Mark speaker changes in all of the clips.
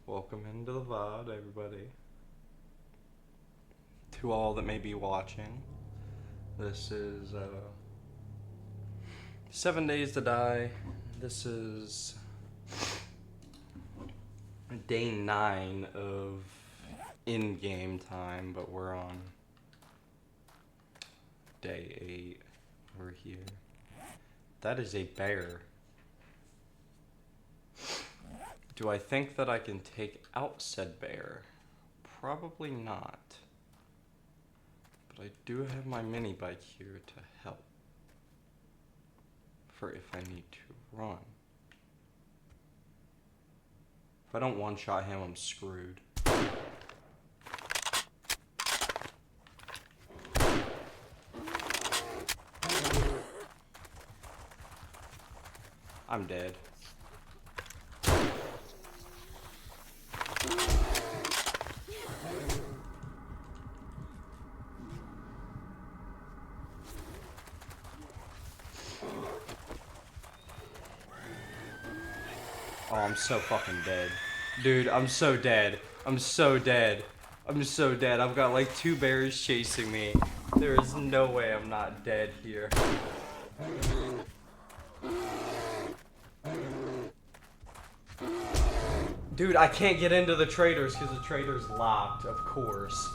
Speaker 1: Welcome into the VOD, everybody. To all that may be watching, this is 7 Days to Die. This is day 9 of in-game time, but we're on day 8. We're here. That is a bear. Do I think that I can take out said bear? Probably not. But I do have my mini bike here to help. For if I need to run. If I don't one-shot him, I'm screwed. I'm dead. Oh, I'm so fucking dead. Dude, I'm so dead. I'm so dead. I'm so dead. I've got like 2 bears chasing me. There is no way I'm not dead here. Dude, I can't get into the traders because the trader's locked, of course.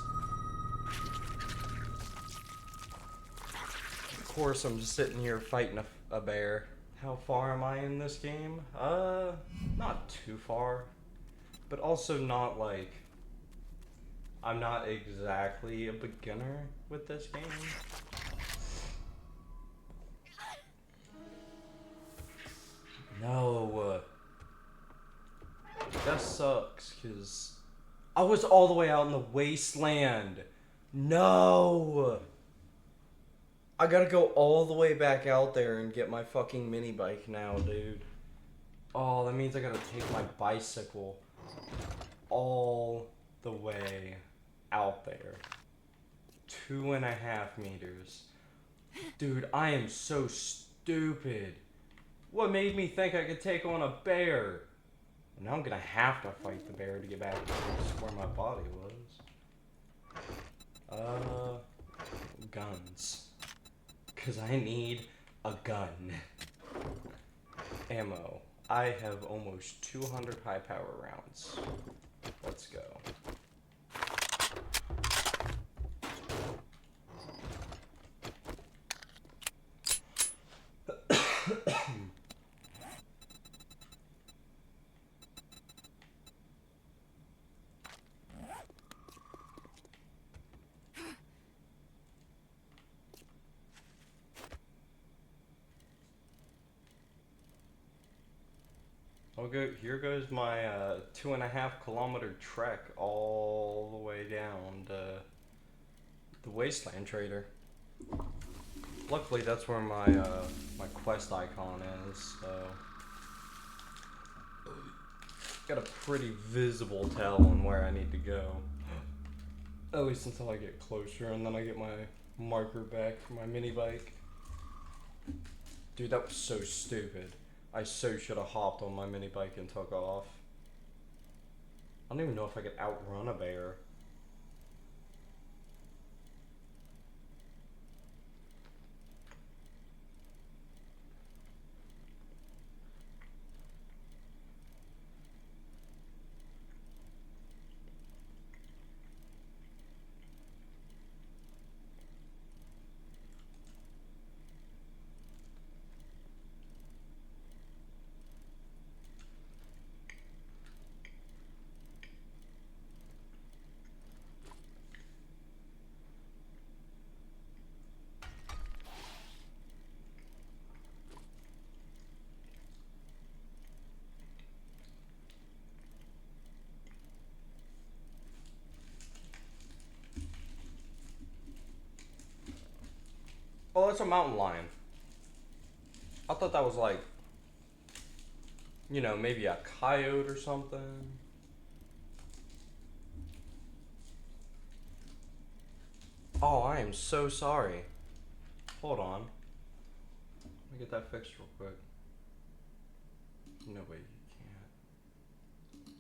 Speaker 1: Of course, I'm just sitting here fighting a bear. How far am I in this game? Not too far. But also not like... I'm not exactly a beginner with this game. No. That sucks, because I was all the way out in the Wasteland. No. I gotta go all the way back out there and get my fucking mini bike now, dude. Oh, that means I gotta take my bicycle all the way out there. 2.5 meters. Dude, I am so stupid. What made me think I could take on a bear? Now I'm gonna have to fight the bear to get back to where my body was. Guns. Cause I need a gun. Ammo. I have almost 200 high power rounds. Let's go. Here goes my 2.5 kilometer trek all the way down to the Wasteland Trader. Luckily, that's where my my quest icon is. So got a pretty visible tell on where I need to go. At least until I get closer, and then I get my marker back for my mini bike. Dude, that was so stupid. I so should have hopped on my mini bike and took off. I don't even know if I could outrun a bear. Oh, that's a mountain lion. I thought that was like, you know, maybe a coyote or something. Oh, I am so sorry. Hold on. Let me get that fixed real quick. No way, you can't.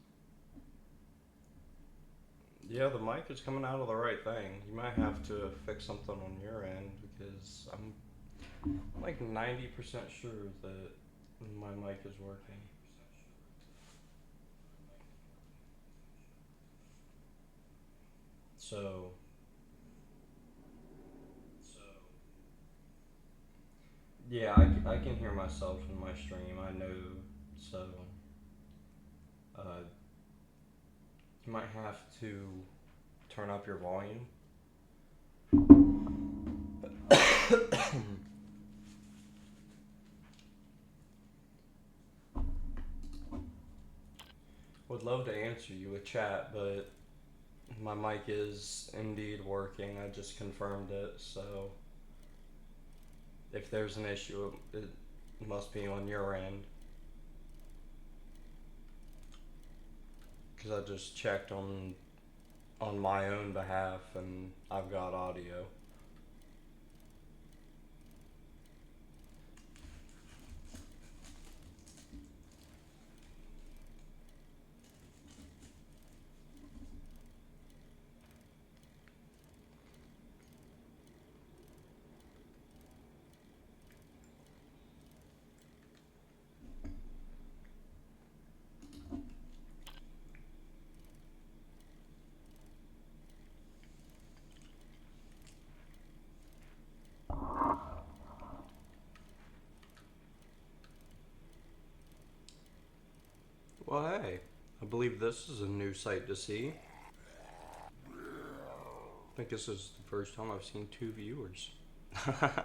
Speaker 1: Yeah, the mic is coming out of the right thing. You might have to fix something on your end because I'm like 90% sure that my mic is working. So, yeah, I can hear myself in my stream. I know. So, uh, you might have to turn up your volume. Would love to answer you with chat, but my mic is indeed working. I just confirmed it, so if there's an issue, it must be on your end. Because I just checked on my own behalf, and I've got audio. Well, hey, I believe this is a new sight to see. I think this is the first time I've seen 2 viewers. It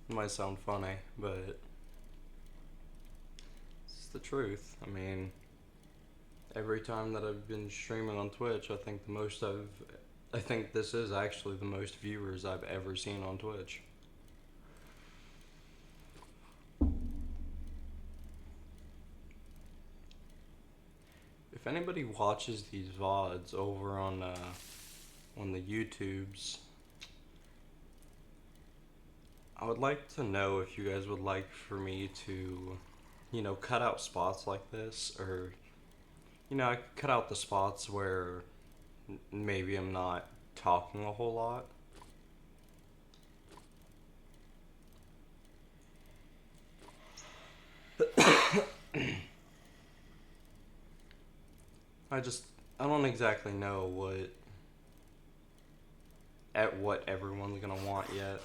Speaker 1: might sound funny, but it's the truth. I mean, every time that I've been streaming on Twitch, I think this is actually the most viewers I've ever seen on Twitch. If anybody watches these VODs over on the YouTubes, I would like to know if you guys would like for me to, cut out spots like this, or, I could cut out the spots where maybe I'm not talking a whole lot. I don't exactly know what everyone's gonna want yet.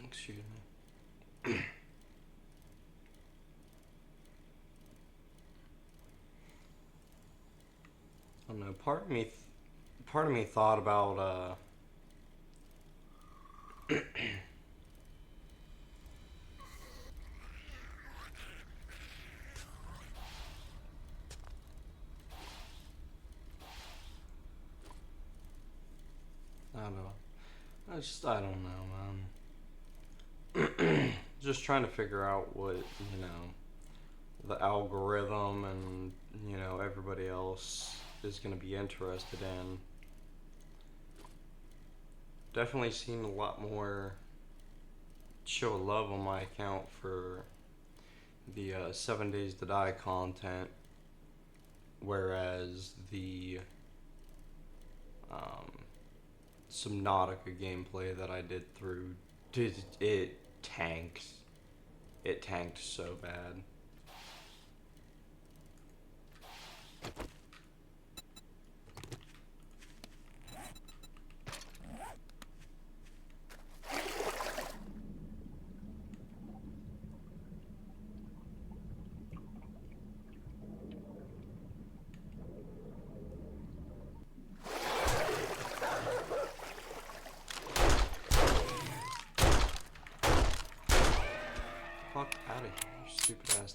Speaker 1: Excuse me. I don't know. Part of me thought about I don't know. I don't know, man. Just trying to figure out what, the algorithm and, everybody else is going to be interested in. Definitely seen a lot more show of love on my account for the 7 Days to Die content, whereas the Subnautica gameplay that I did through, it tanked. It tanked so bad. Fuck out of here, you stupid ass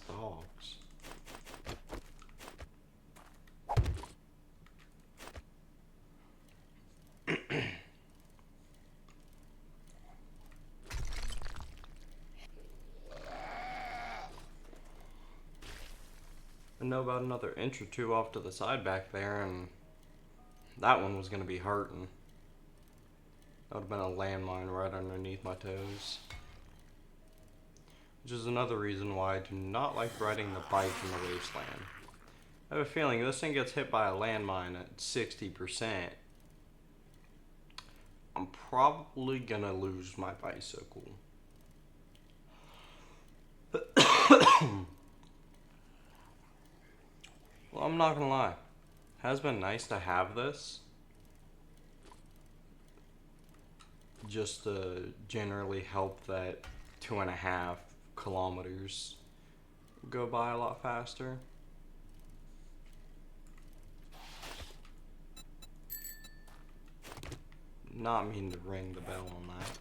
Speaker 1: I know about another inch or two off to the side back there, and that one was going to be hurting. That would have been a landmine right underneath my toes. Which is another reason why I do not like riding the bike in the Wasteland. I have a feeling this thing gets hit by a landmine at 60%. I'm probably gonna lose my bicycle. Well, I'm not gonna lie. It has been nice to have this. Just to generally help that 2.5 kilometers go by a lot faster. Not mean to ring the bell on that.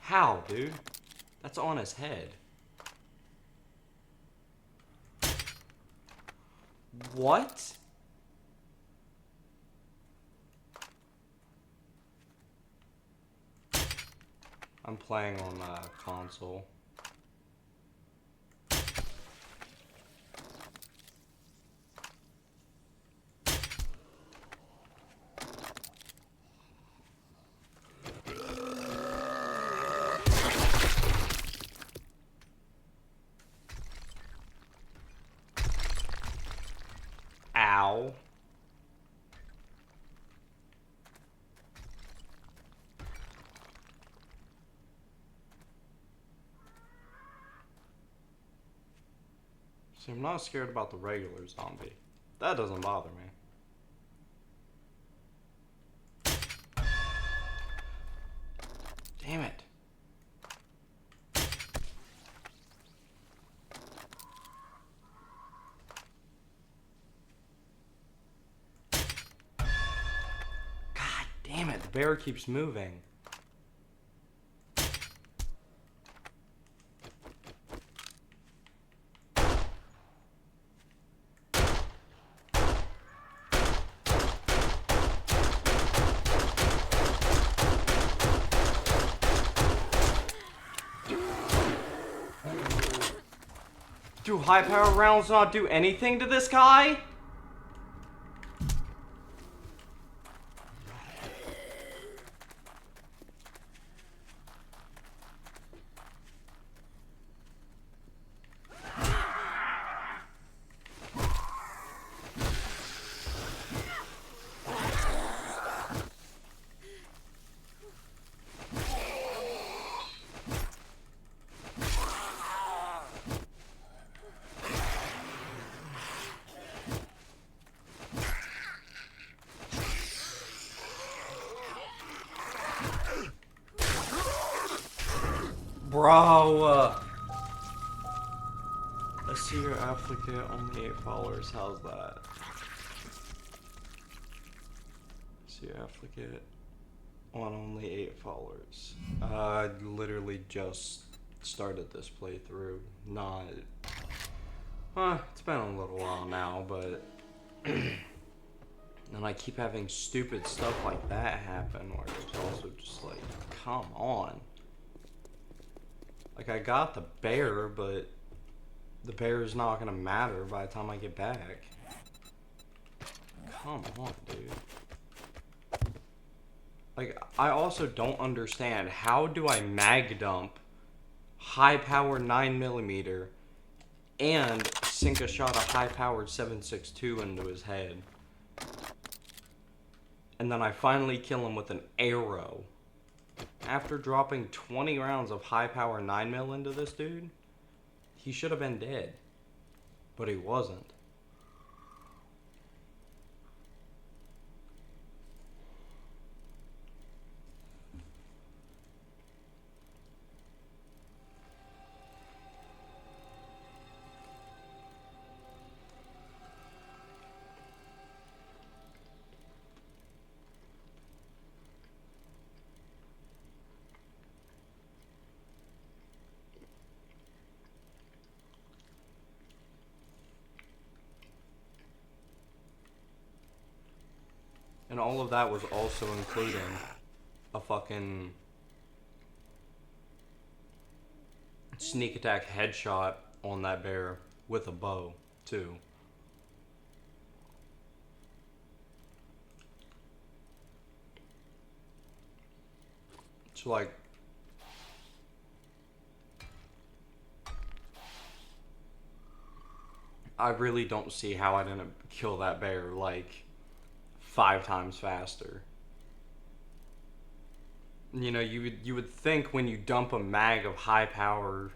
Speaker 1: How, dude? That's on his head. What? I'm playing on console. Ow. See, I'm not scared about the regular zombie. That doesn't bother me. Damn it. God damn it, the bear keeps moving. Do high power rounds not do anything to this guy? Bro, I see your applicant, only 8 followers. How's that? See your applicant on only 8 followers. I literally just started this playthrough. Not. It's been a little while now, but. And I keep having stupid stuff like that happen where it's also just like, come on. Like, I got the bear, but the bear is not gonna matter by the time I get back. Come on, dude. Like, I also don't understand, how do I mag dump high power 9mm and sink a shot of high powered 7.62 into his head? And then I finally kill him with an arrow. After dropping 20 rounds of high power 9mm into this dude, he should have been dead. But he wasn't. And all of that was also including a fucking sneak attack headshot on that bear with a bow, too. It's like, I really don't see how I didn't kill that bear like 5 times faster. You know, you would think when you dump a mag of high power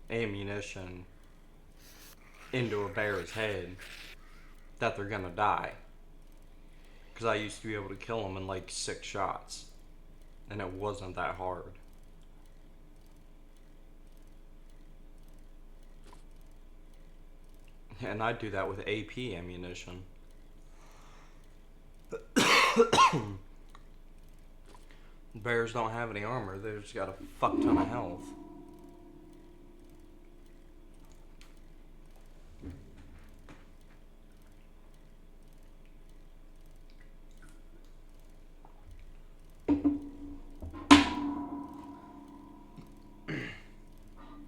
Speaker 1: ammunition into a bear's head that they're gonna die. Because I used to be able to kill them in like 6 shots, and it wasn't that hard. And I'd do that with AP ammunition. Bears don't have any armor, they've just got a fuck ton of health.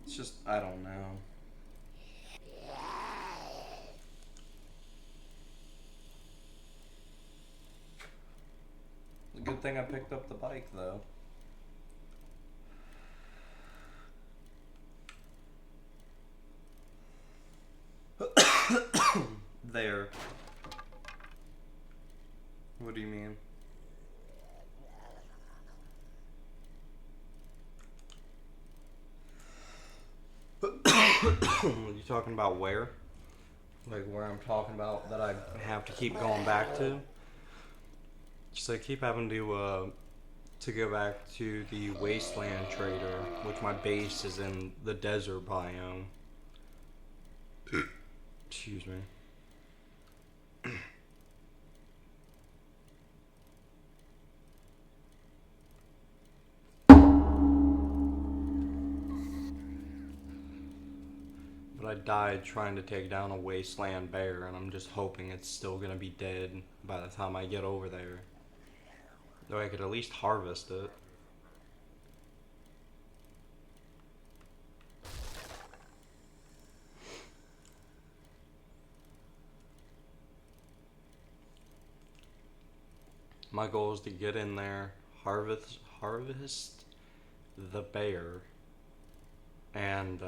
Speaker 1: It's just, I don't know. It's a good thing I picked up the bike, though. There. What do you mean? You talking about where? Like where I'm talking about that I have to keep going back to? Just I keep having to go back to the Wasteland trader, which my base is in the desert biome. Excuse me. But I died trying to take down a wasteland bear, and I'm just hoping it's still gonna be dead by the time I get over there. Though I could at least harvest it. My goal is to get in there, harvest the bear, and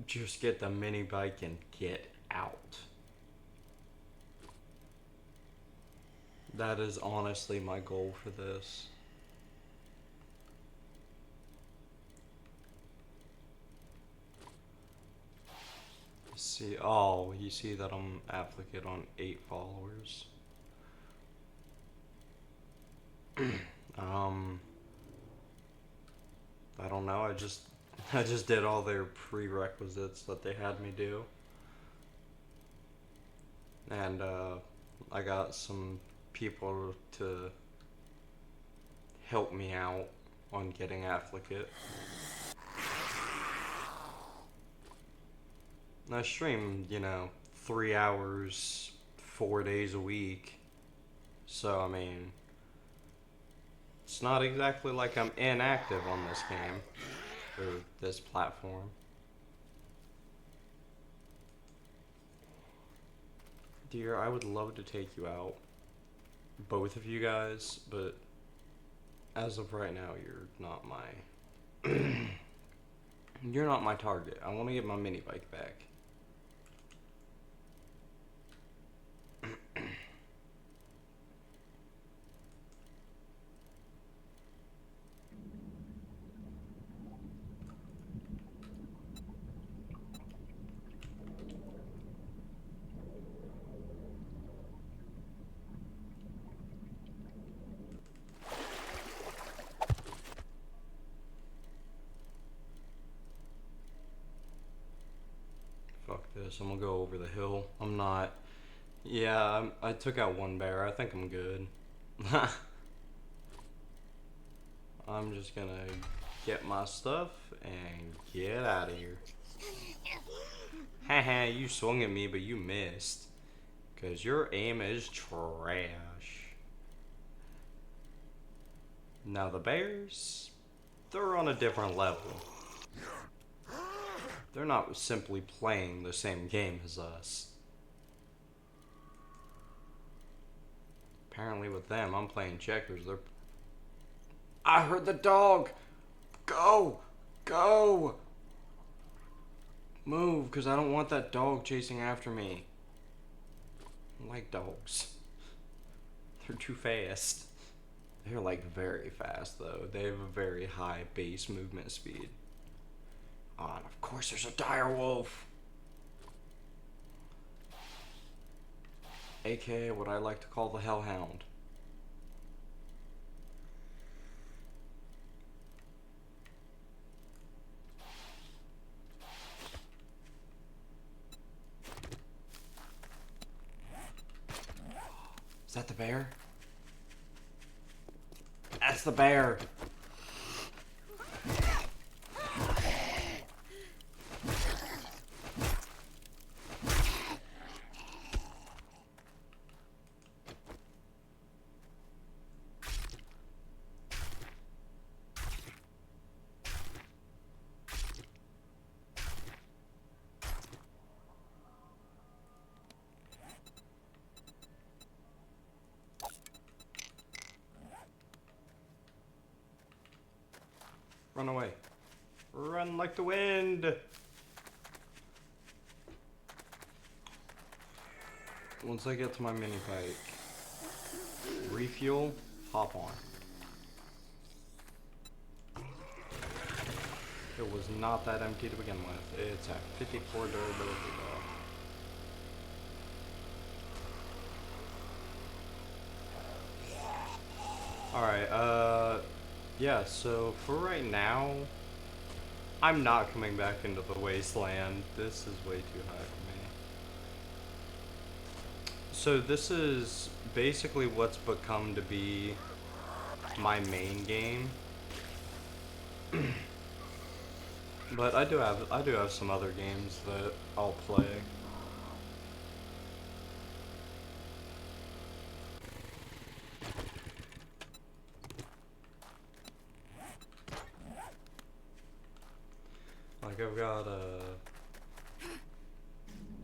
Speaker 1: just get the mini bike and get out. That is honestly my goal for this. See, oh, you see that I'm applicant on 8 followers. I don't know. I just did all their prerequisites that they had me do, and I got some people to help me out on getting applicant. And I stream, 3 hours, 4 days a week, so I mean, it's not exactly like I'm inactive on this game, or this platform. Dear, I would love to take you out, both of you guys, but as of right now, you're not my... you're not my target. I want to get my mini bike back. This. I'm gonna go over the hill. I'm not. Yeah, I took out 1 bear. I think I'm good. I'm just gonna get my stuff and get out of here. Haha, you swung at me, but you missed. Because your aim is trash. Now the bears, they're on a different level. They're not simply playing the same game as us. Apparently with them, I'm playing checkers. I heard the dog! Go! Go! Move, because I don't want that dog chasing after me. I don't like dogs. They're too fast. They're like very fast though. They have a very high base movement speed. Oh, and of course there's a dire wolf. AKA what I like to call the hellhound. Is that the bear? That's the bear. Run away. Run like the wind. Once I get to my mini bike, refuel, hop on. It was not that empty to begin with. It's at 54 durability though. Alright, yeah, so for right now, I'm not coming back into the Wasteland. This is way too high for me. So this is basically what's become to be my main game. But I do have some other games that I'll play. Like I've got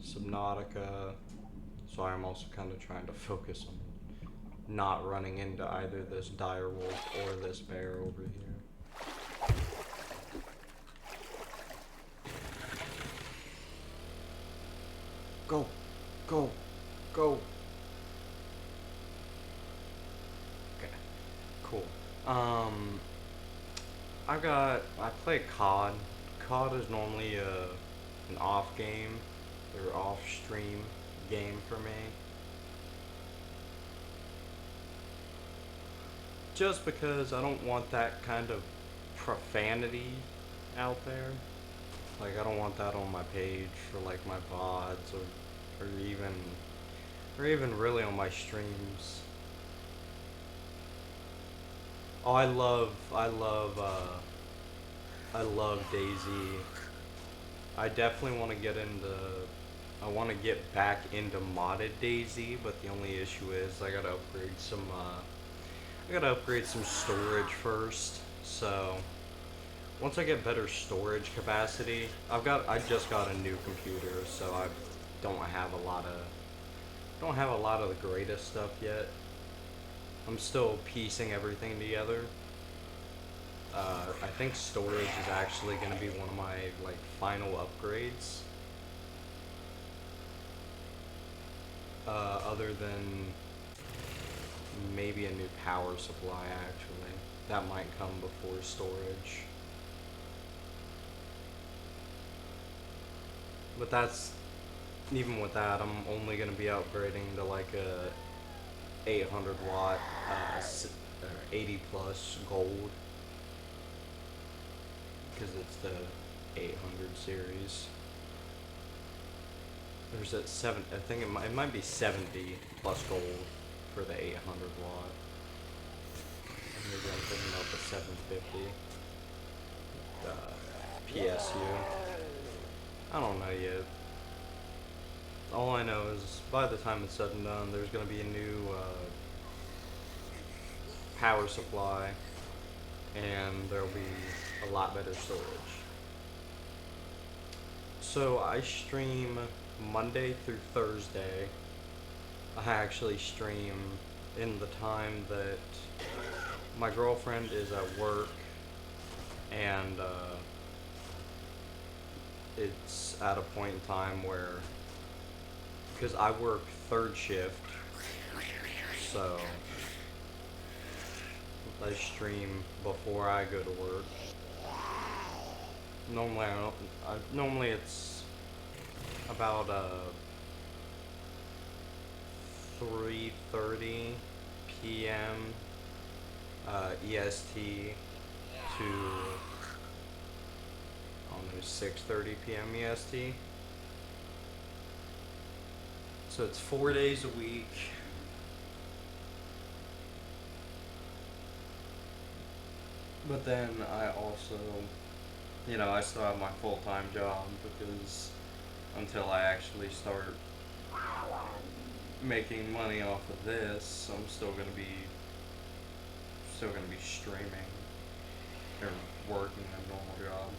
Speaker 1: Subnautica, so I'm also kind of trying to focus on not running into either this dire wolf or this bear over here. Go, go, go. Okay, cool. I play COD. COD is normally an off game or off stream game for me. Just because I don't want that kind of profanity out there. Like I don't want that on my page for like my VODs or even really on my streams. Oh, I love Daisy. I definitely want to I want to get back into modded Daisy, but the only issue is I gotta upgrade some storage first. So once I get better storage capacity, I just got a new computer, so I don't have a lot of the greatest stuff yet. I'm still piecing everything together. I think storage is actually going to be one of my like final upgrades. Other than maybe a new power supply, actually. That might come before storage. But even with that, I'm only going to be upgrading to like a 800 watt, 80 plus gold. Because it's the 800 series. There's a I think it might be 70 plus gold for the 800 watt. Maybe I'm thinking about the 750 PSU. I don't know yet. All I know is by the time it's said and done, there's going to be a new power supply, and there'll be a lot better storage. So I stream Monday through Thursday. I actually stream in the time that my girlfriend is at work, and it's at a point in time where, because I work third shift, so I stream before I go to work. Normally I don't, normally it's about 3:30 p.m. EST to, I don't know, 6:30 p.m. EST. So it's 4 days a week. But then I also, I still have my full-time job, because until I actually start making money off of this, I'm still gonna be streaming or working a normal job.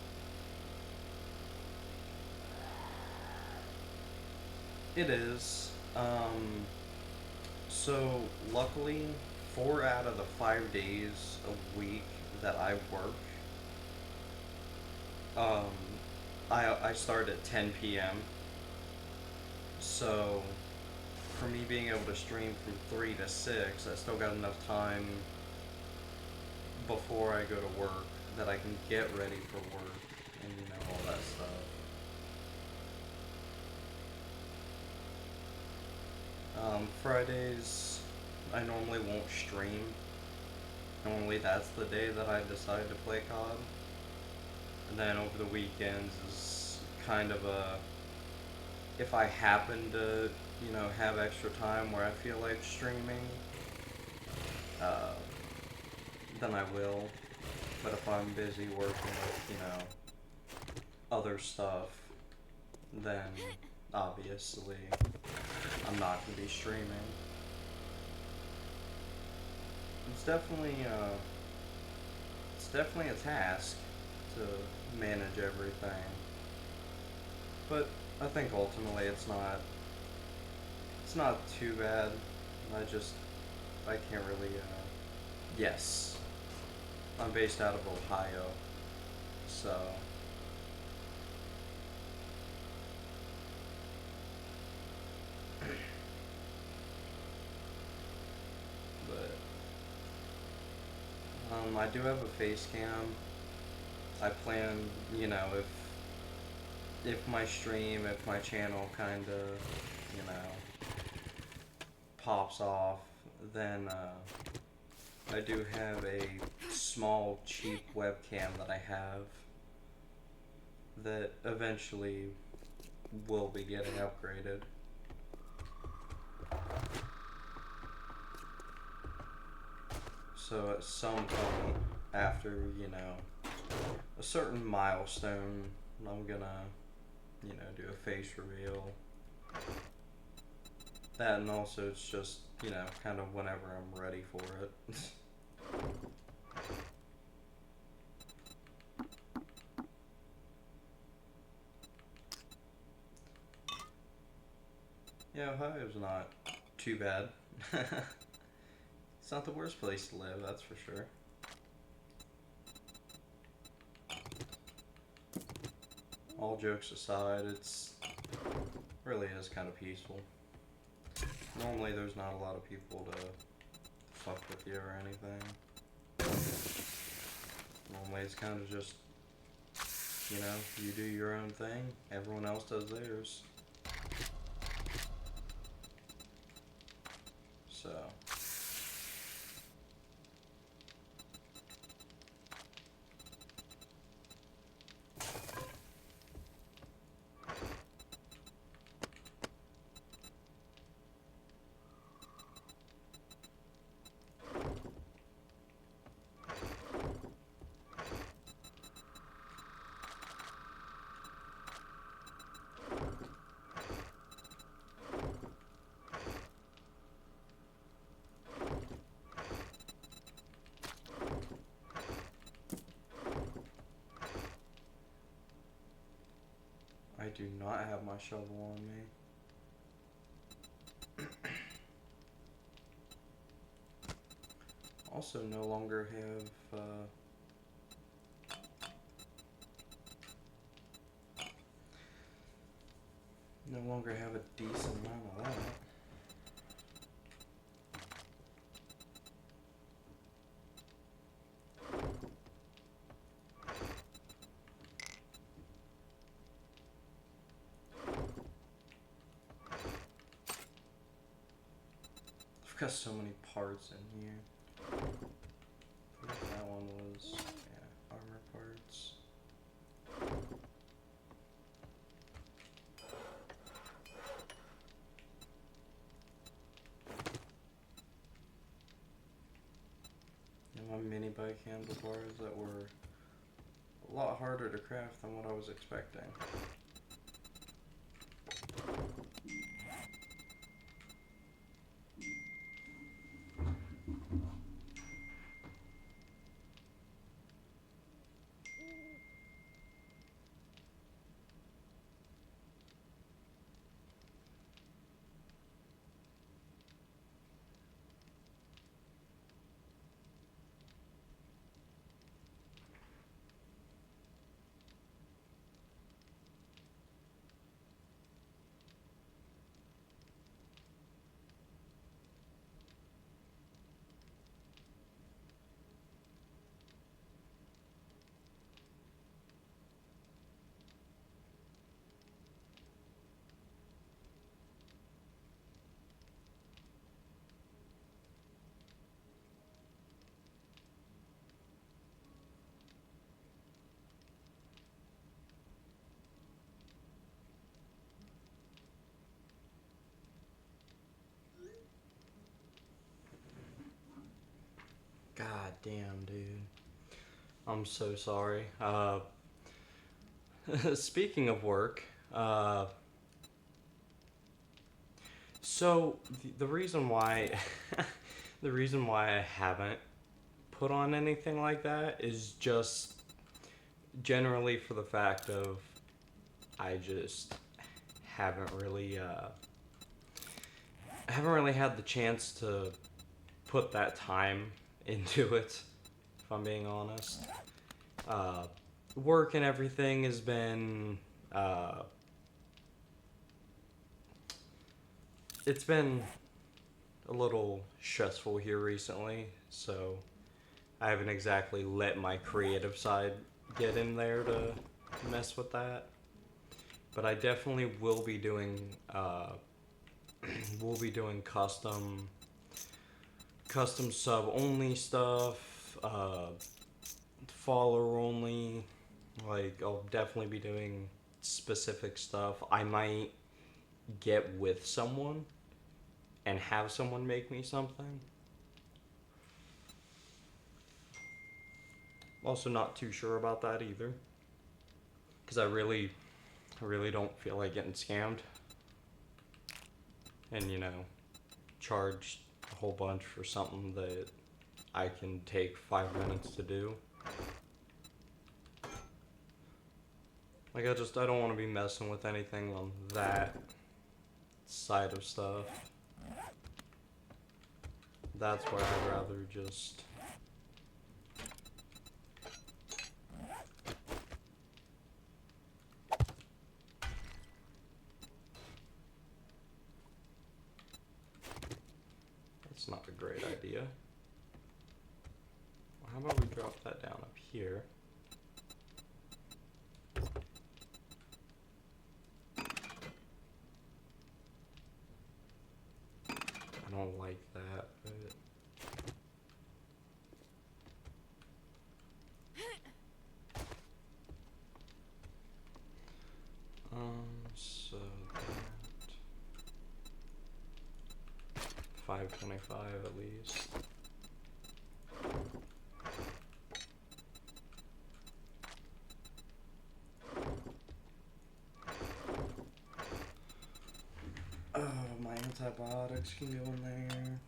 Speaker 1: It is. So luckily, 4 out of the 5 days a week that I work, um, I start at 10 p.m. So for me being able to stream from 3 to 6, I still got enough time before I go to work that I can get ready for work and all that stuff. Fridays, I normally won't stream. Normally that's the day that I decide to play COD. And then over the weekends is kind of if I happen to, have extra time where I feel like streaming, uh, then I will. But if I'm busy working with, other stuff, then obviously I'm not going to be streaming. It's definitely a task to manage everything. But I think ultimately it's not too bad. I can't really, yes. I'm based out of Ohio, so. But, I do have a face cam. I plan, if my channel kinda, pops off, then, I do have a small, cheap webcam that I have that eventually will be getting upgraded. So at some point after, a certain milestone, I'm gonna, do a face reveal. That, and also it's just, kind of whenever I'm ready for it. Yeah, Ohio's not too bad. It's not the worst place to live, that's for sure. All jokes aside, it's really is kind of peaceful. Normally there's not a lot of people to fuck with you or anything. Normally it's kind of just, you do your own thing, everyone else does theirs. So. do not have my shovel on me. Also no longer have, a decent amount of that. I've got so many parts in here. I think that one was, yeah, armor parts. And my mini bike handlebars that were a lot harder to craft than what I was expecting. God damn, dude. I'm so sorry. Speaking of work, so the reason why the reason why I haven't put on anything like that is just generally for the fact of I just haven't really had the chance to put that time into it, if I'm being honest. Work and everything has been it's been a little stressful here recently, so I haven't exactly let my creative side get in there to mess with that. But I definitely will be doing custom sub only stuff, follower only. Like, I'll definitely be doing specific stuff. I might get with someone and have someone make me something. Also not too sure about that either, because I really don't feel like getting scammed and, you know, charged a whole bunch for something that I can take 5 minutes to do. Like, I don't want to be messing with anything on that side of stuff. That's where I'd rather just... That's not a great idea. Well, how about we drop that down up here? I don't like that, but... So that... 525 at least. Oh, my antibiotics can go in there.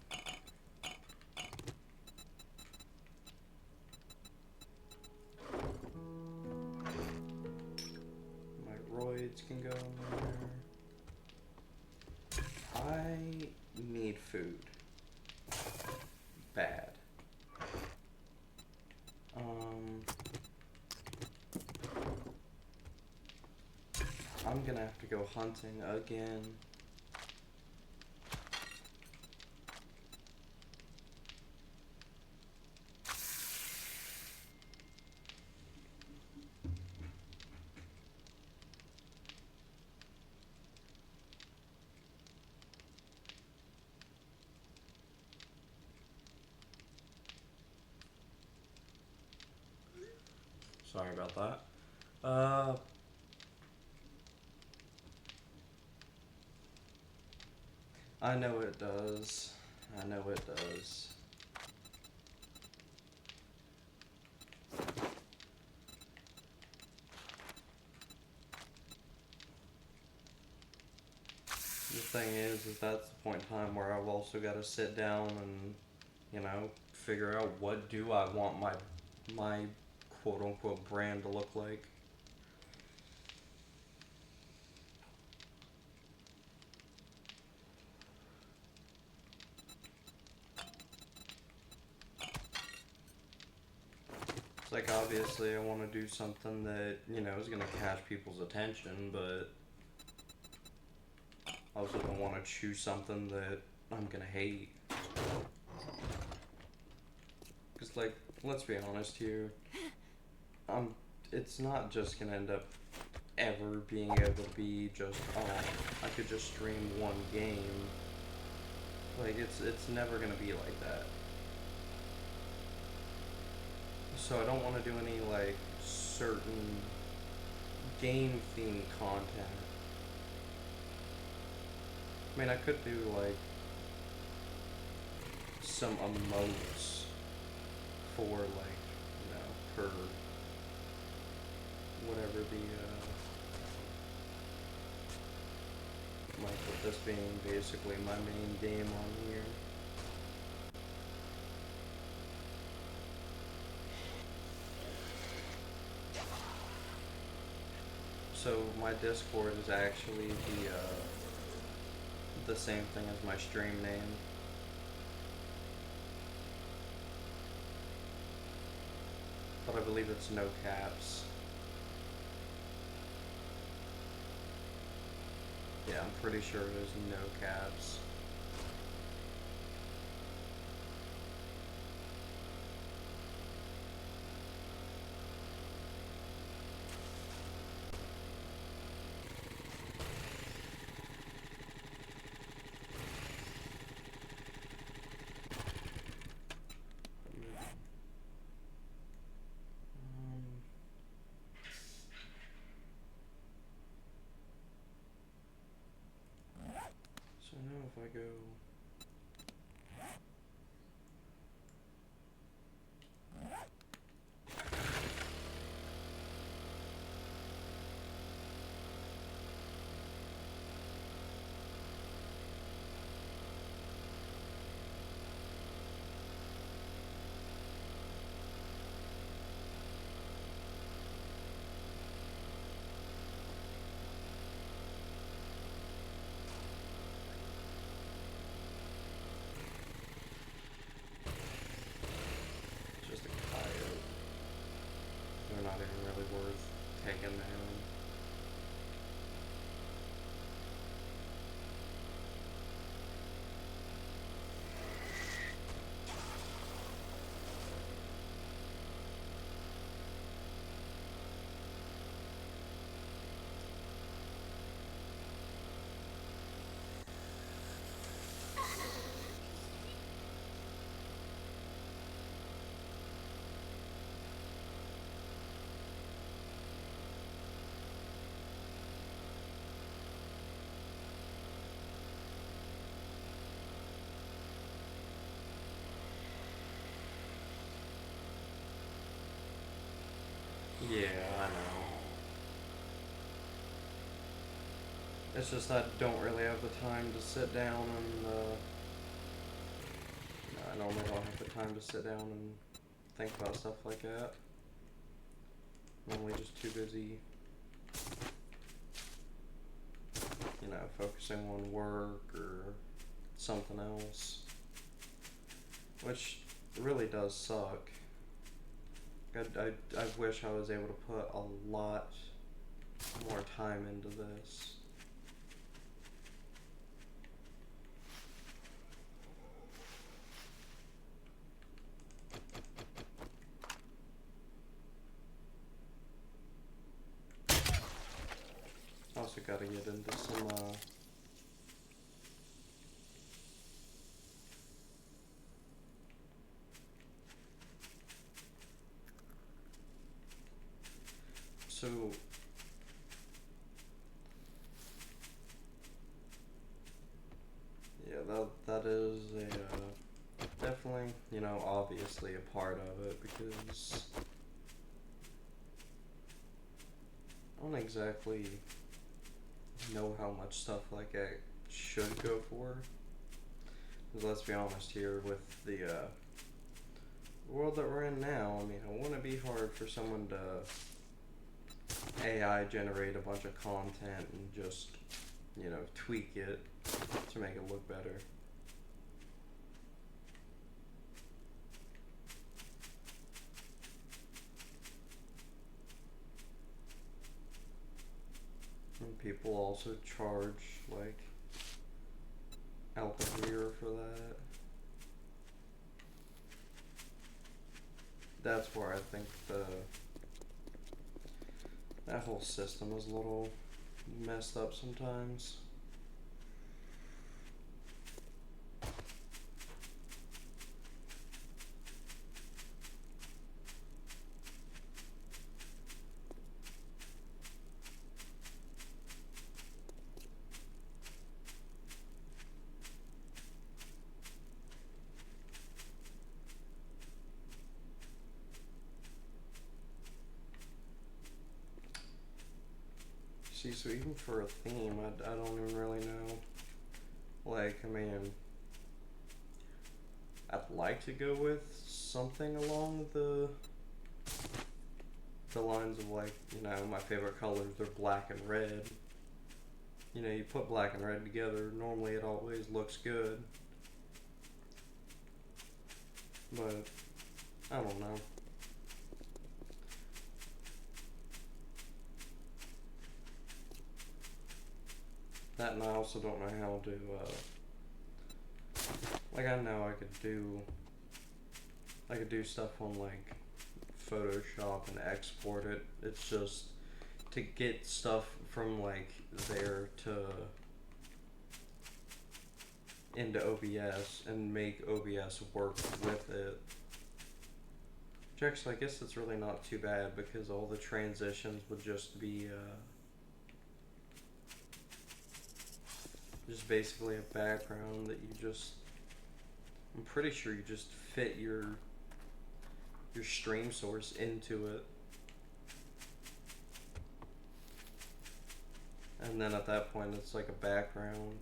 Speaker 1: My roids can go food. Bad. I'm gonna have to go hunting again. Sorry about that. I know it does. I know it does. The thing is that's the point in time where I've also got to sit down and, you know, figure out what do I want my quote unquote brand to look like. It's like, obviously I want to do something that, you know, is going to catch people's attention, but I also don't want to choose something that I'm going to hate. Because, like, let's be honest here, it's not just going to end up ever being able to be just, I could just stream one game. Like, it's never gonna be like that. So I don't want to do any, like, certain game-themed content. I mean, I could do, like, some emotes for, like, you know, per whatever the, like, with this being basically my main game on here. So my Discord is actually the same thing as my stream name. But I believe it's no caps. Yeah, I'm pretty sure it is no caps. So now if I go... Just a coyote. They're not even really worth taking down. Yeah, I know. It's just I don't really have the time to sit down and, I normally don't have the time to sit down and think about stuff like that. I'm only just too busy, you know, focusing on work or something else, which really does suck. I wish I was able to put a lot more time into this. Also gotta get into some so yeah, that is a definitely, you know, obviously a part of it, because I don't exactly know how much stuff like I should go for. Because let's be honest here, with the world that we're in now, I mean, it wouldn't be hard for someone to AI generate a bunch of content and just, you know, tweak it to make it look better. And people also charge, like, out the rear for that. That's where I think that whole system is a little messed up sometimes. See, so even for a theme, I don't even really know. Like, I mean, I'd like to go with something along the lines of, like, you know, my favorite colors, they're black and red. You know, you put black and red together, normally it always looks good. But, I don't know. That, and I also don't know how to, like, I know I could do stuff on, like, Photoshop and export it. It's just to get stuff from, like, there to into OBS and make OBS work with it. Which actually, I guess it's really not too bad, because all the transitions would just be just basically a background that you just, I'm pretty sure you just fit your stream source into it. And then at that point it's like a background.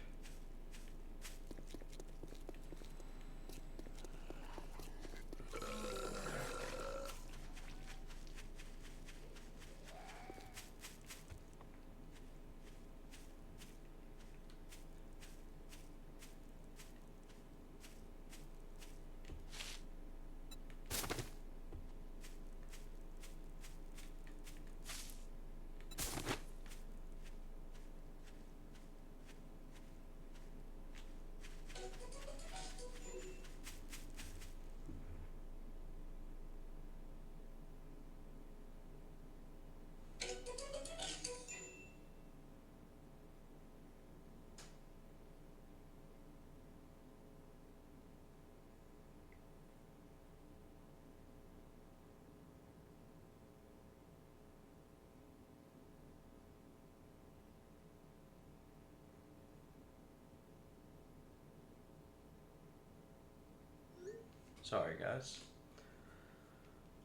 Speaker 1: Sorry, guys.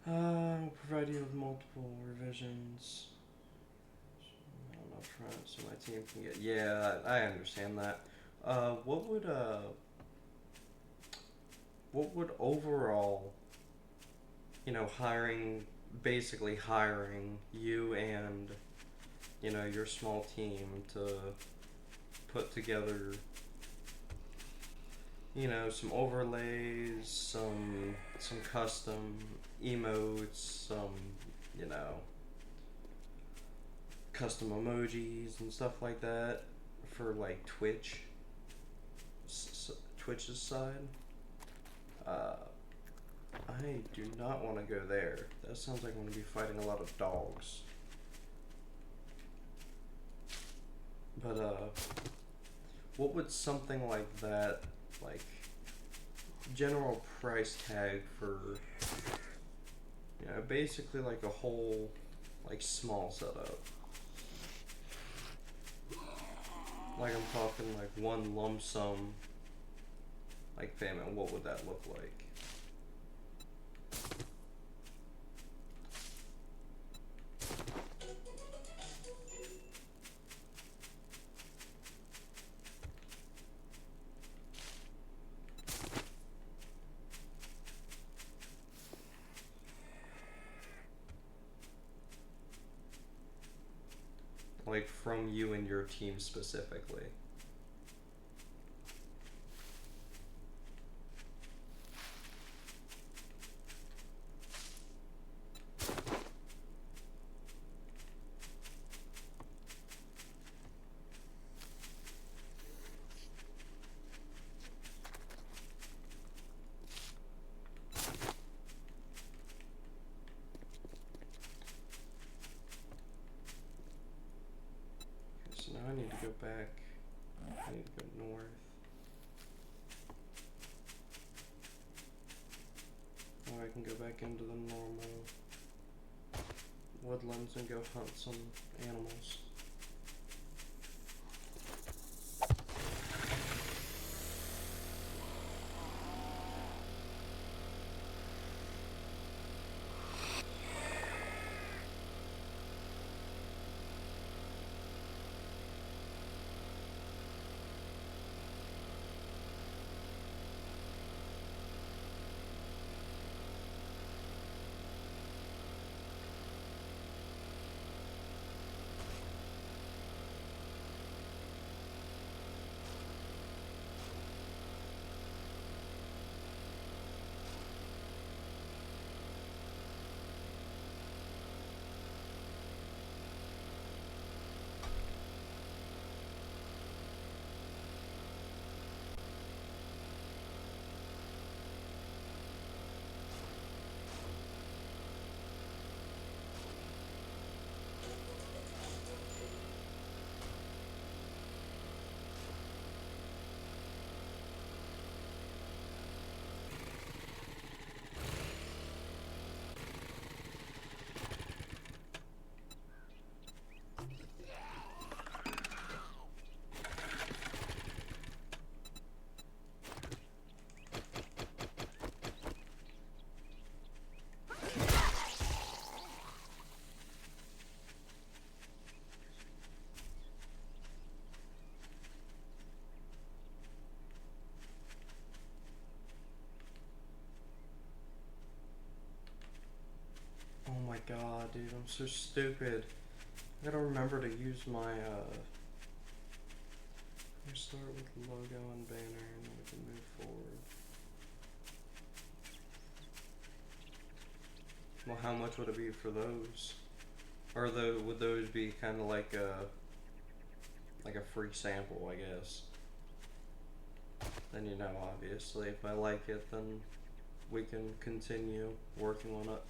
Speaker 1: We'll provide you with multiple revisions. Not up front, so my team can get. Yeah, I understand that. What would overall, you know, basically hiring you and, you know, your small team to put together you know, some overlays, some custom emotes, some, you know, custom emojis and stuff like that for like Twitch's side. I do not want to go there. That sounds like I'm going to be fighting a lot of dogs. But what would something like that, like general price tag for, you know, basically like a whole like small setup? Like I'm talking like one lump sum like payment, what would that look like? Like from you and your team specifically. So now I need to go back. I need to go north. Now I can go back into the normal woodlands and go hunt some animals. Oh my god, dude, I'm so stupid. I gotta remember to use my, let's start with logo and banner and then we can move forward. Well, how much would it be for those? Or would those be kind of like a free sample, I guess? Then you know, obviously, if I like it, then we can continue working on it.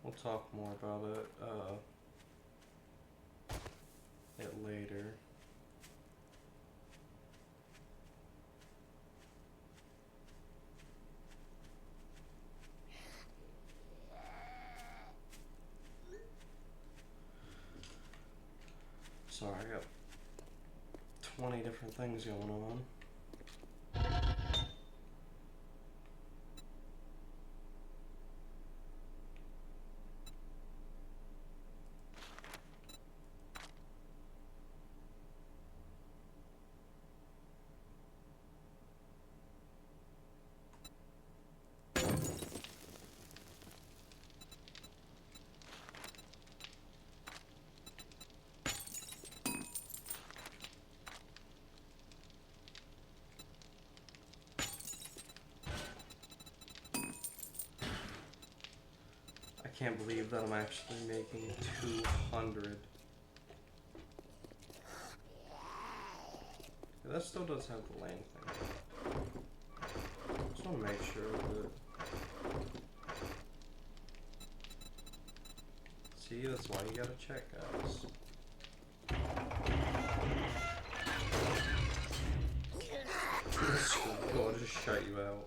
Speaker 1: We'll talk more about it later. Sorry, I got 20 different things going on. I can't believe that I'm actually making 200. That still does have the lane thing. Just want to make sure that... See, that's why you gotta check, guys. I'll just shut you out.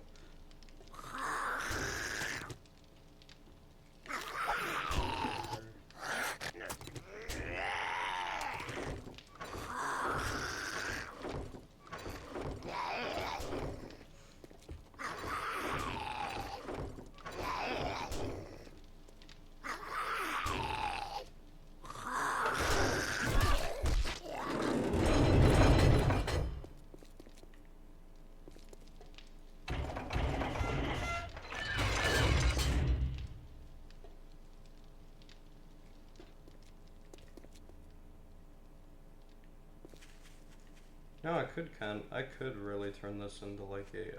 Speaker 1: No, I could really turn this into like a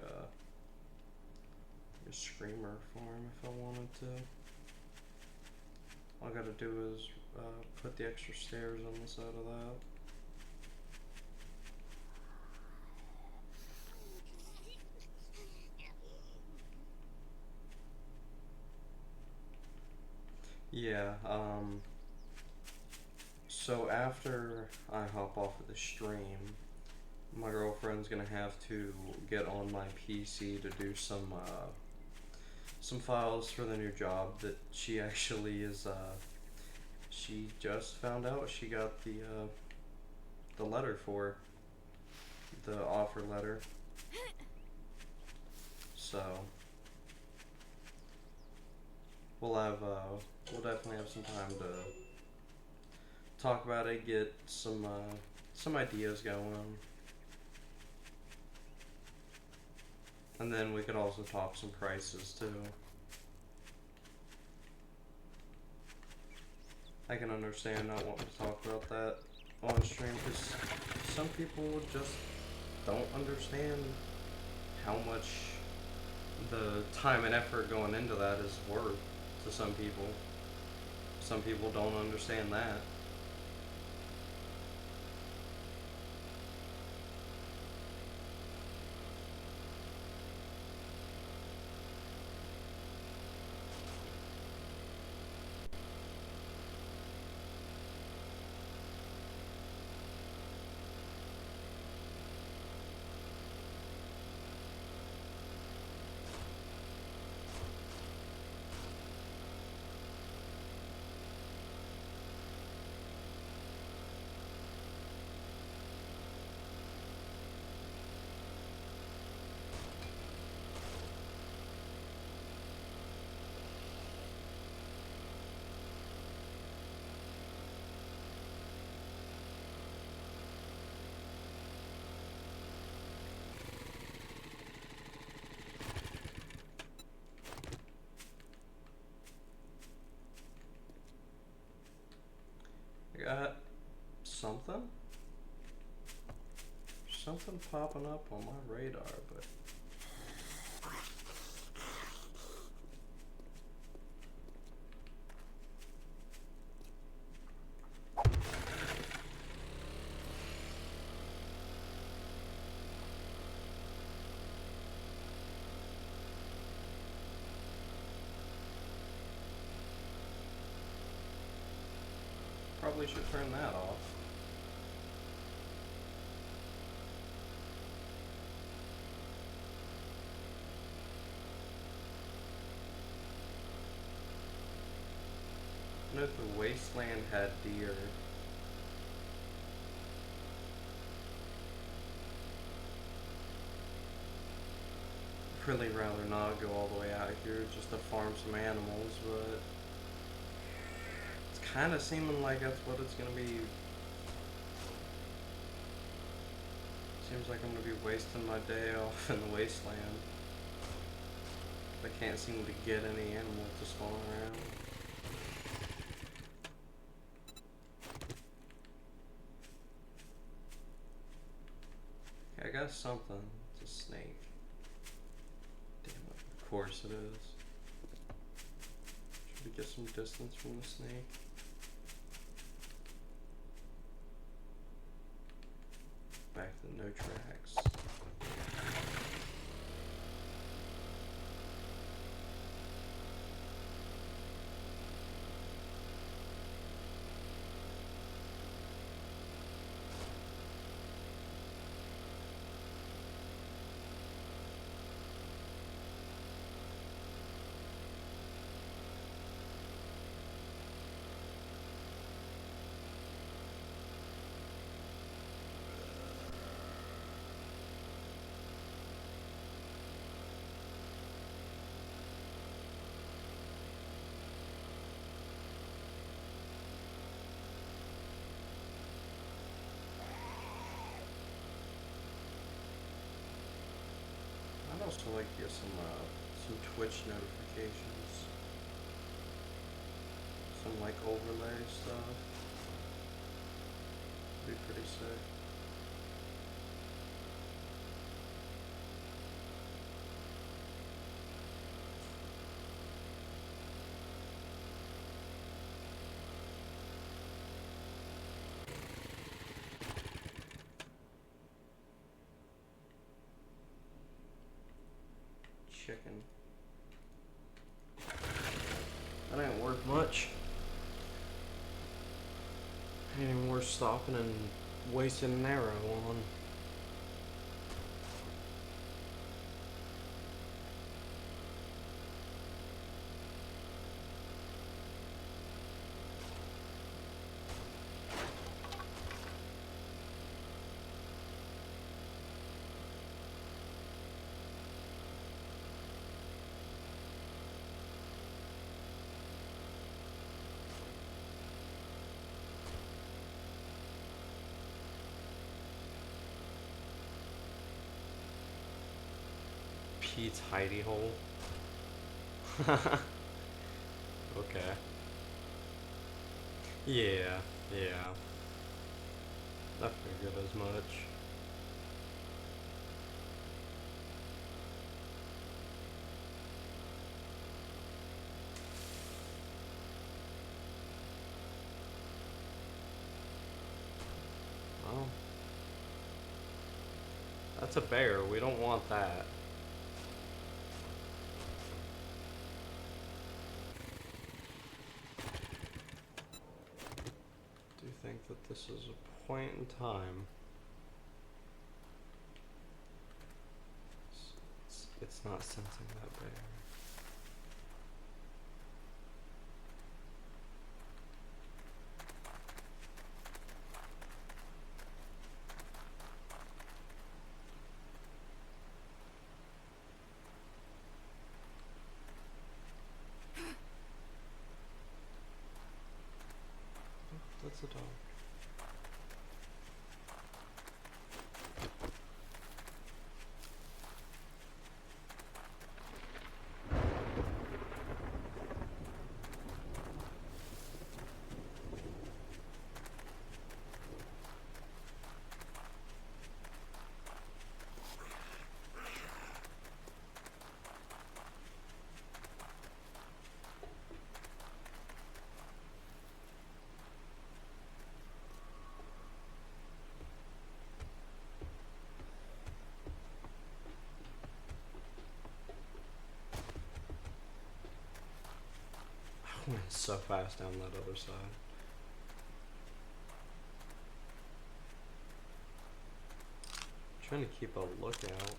Speaker 1: screamer farm if I wanted to. All I gotta do is put the extra stairs on the side of that. Yeah, so after I hop off of the stream, my girlfriend's gonna have to get on my PC to do some files for the new job that she actually is, she just found out she got the letter for, the offer letter. So, we'll definitely have some time to talk about it, get some ideas going. And then we could also talk some prices too. I can understand not wanting to talk about that on stream because some people just don't understand how much the time and effort going into that is worth to some people. Some people don't understand that. I got something popping up on my radar, but probably should turn that off. I know if the Wasteland had deer. I'd really rather not go all the way out here just to farm some animals, but it's kind of seeming like that's what it's gonna be. Seems like I'm gonna be wasting my day off in the Wasteland. I can't seem to get any animals to spawn around. Okay, I got something. It's a snake. Damn it. Of course it is. Should we get some distance from the snake? Back to no tracks. I'd also like to get some Twitch notifications, some like overlay stuff. Be pretty sick. Chicken. That ain't worth much. Ain't even worth stopping and wasting an arrow on. Pete's hidey hole. Okay. Yeah, yeah. I figured as much. Well, that's a bear. We don't want that. Do you think that this is a point in time? It's not sensing that bear. That's a dog. I went so fast down that other side. trying to keep a lookout.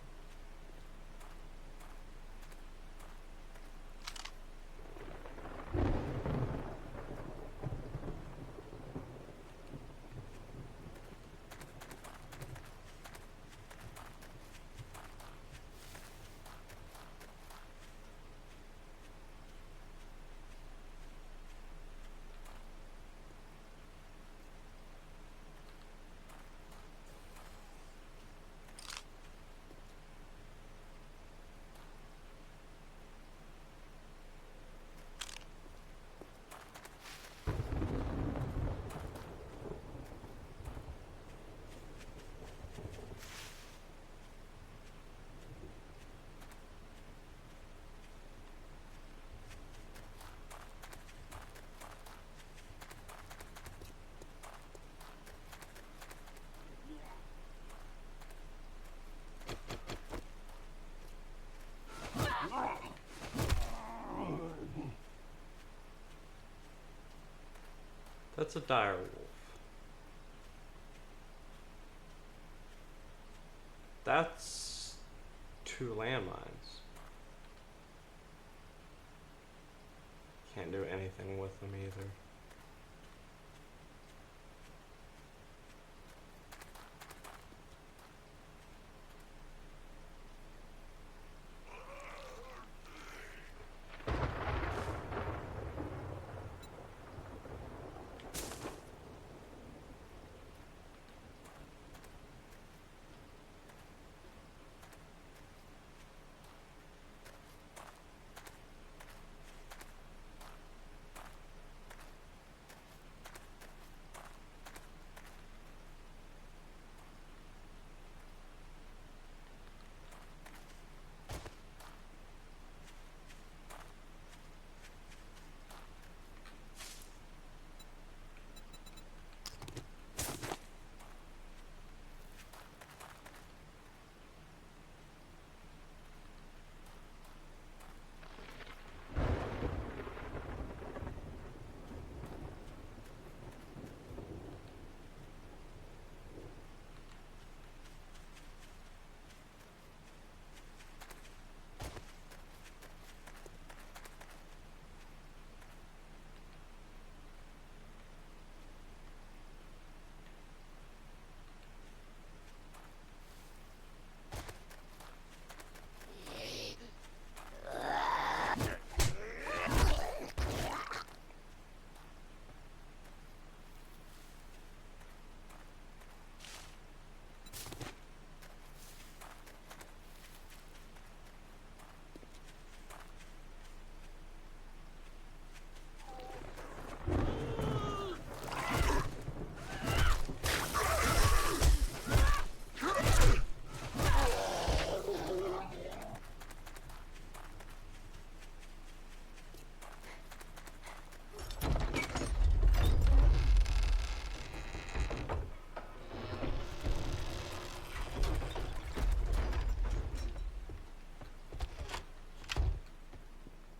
Speaker 1: That's a dire wolf. That's 2 landmines. Can't do anything with them either.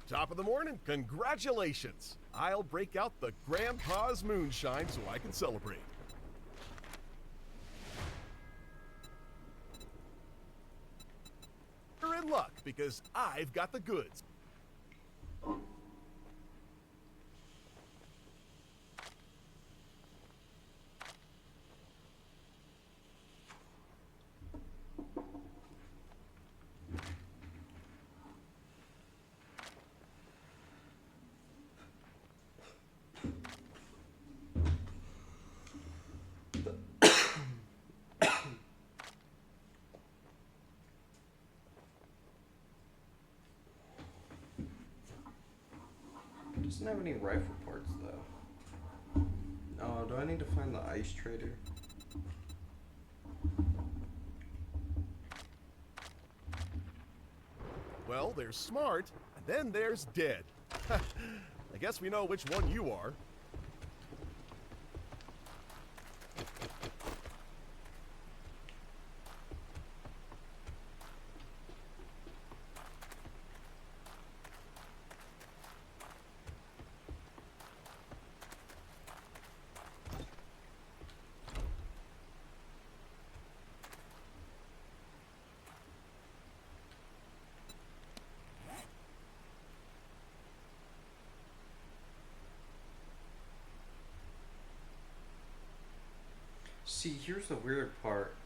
Speaker 2: Top of the morning, congratulations! I'll break out the Grandpa's moonshine so I can celebrate. You're in luck because I've got the goods.
Speaker 1: Doesn't have any rifle parts though. Oh, do I need to find the ice trader?
Speaker 2: Well, there's smart, and then there's dead. I guess we know which one you are.
Speaker 1: See, here's the weird part.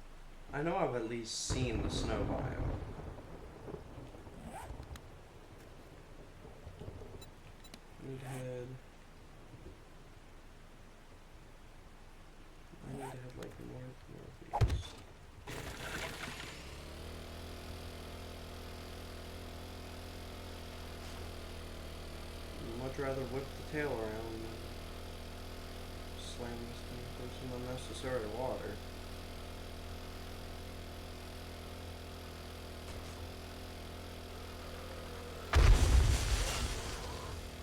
Speaker 1: I know I've at least seen the snow biome. I need to head like northeast. I'd much rather whip the tail around than slam this thing through some unnecessary water.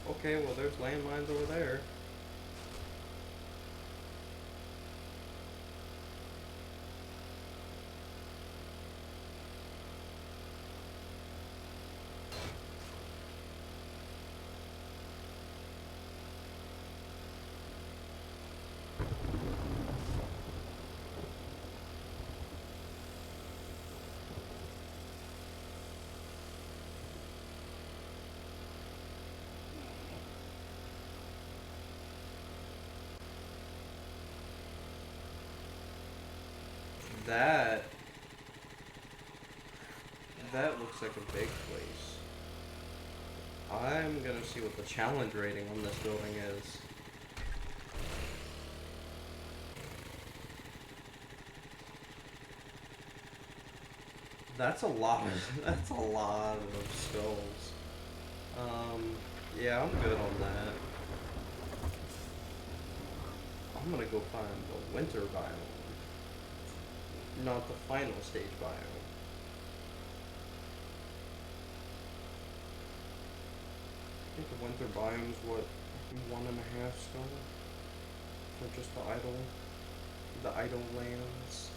Speaker 1: Okay, well there's landmines over there. That looks like a big place. I'm gonna see what the challenge rating on this building is. That's a lot. That's a lot of skulls. Yeah, I'm good on that. I'm gonna go find the winter biome. Not the final stage biome. I think the winter biome's what, 1.5 skull? For just the idle lands.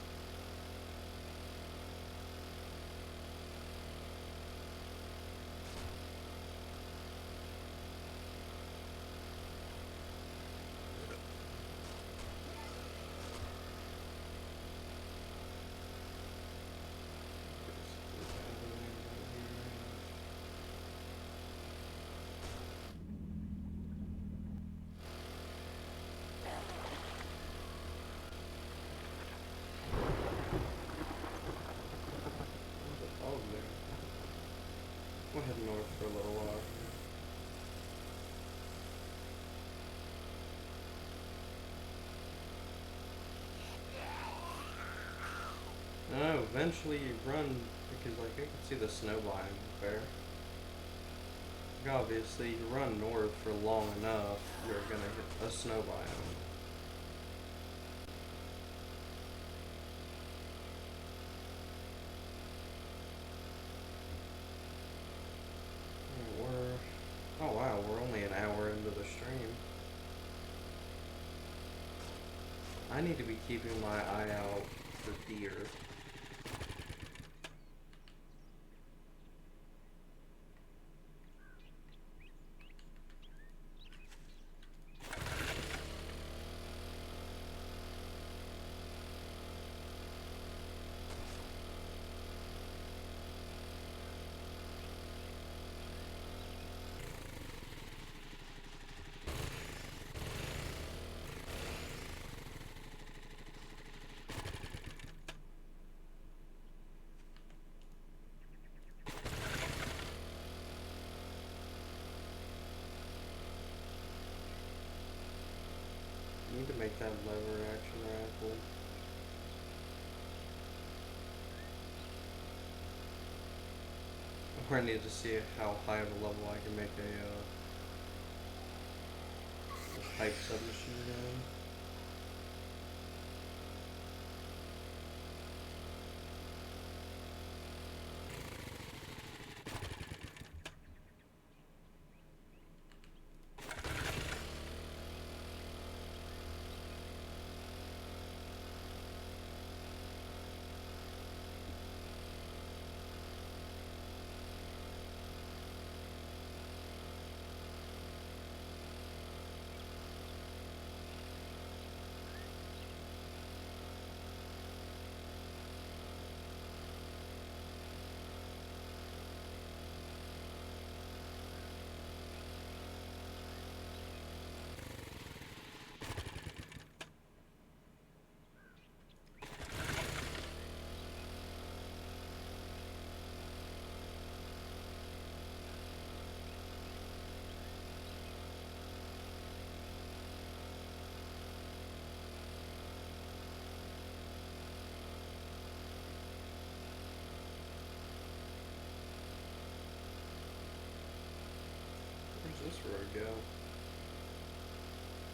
Speaker 1: We'll head north for a little while. No, eventually you run because like I can see the snow biome there. Like obviously you run north for long enough, you're gonna hit a snow biome. Oh wow, we're only an hour into the stream. I need to be keeping my eye out for deer. I need to make that lever action rifle. Or I need to see how high of a level I can make a pipe submachine gun. Where's this road go?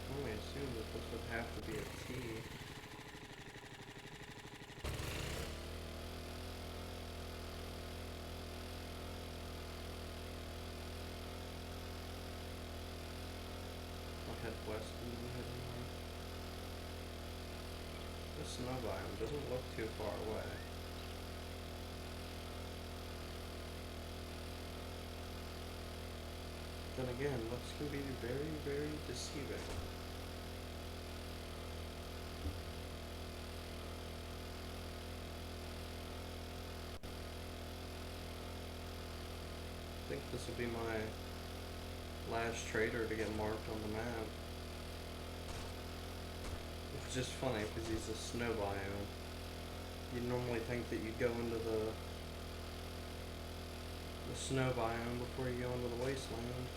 Speaker 1: I only assume that this would have to be a T. I'll head west and then head north. The snow biome doesn't look too far away. Then again, looks can be very, very deceiving. I think this will be my last trader to get marked on the map. Which is funny because he's a snow biome. You'd normally think that you'd go into the snow biome before you go into the wasteland.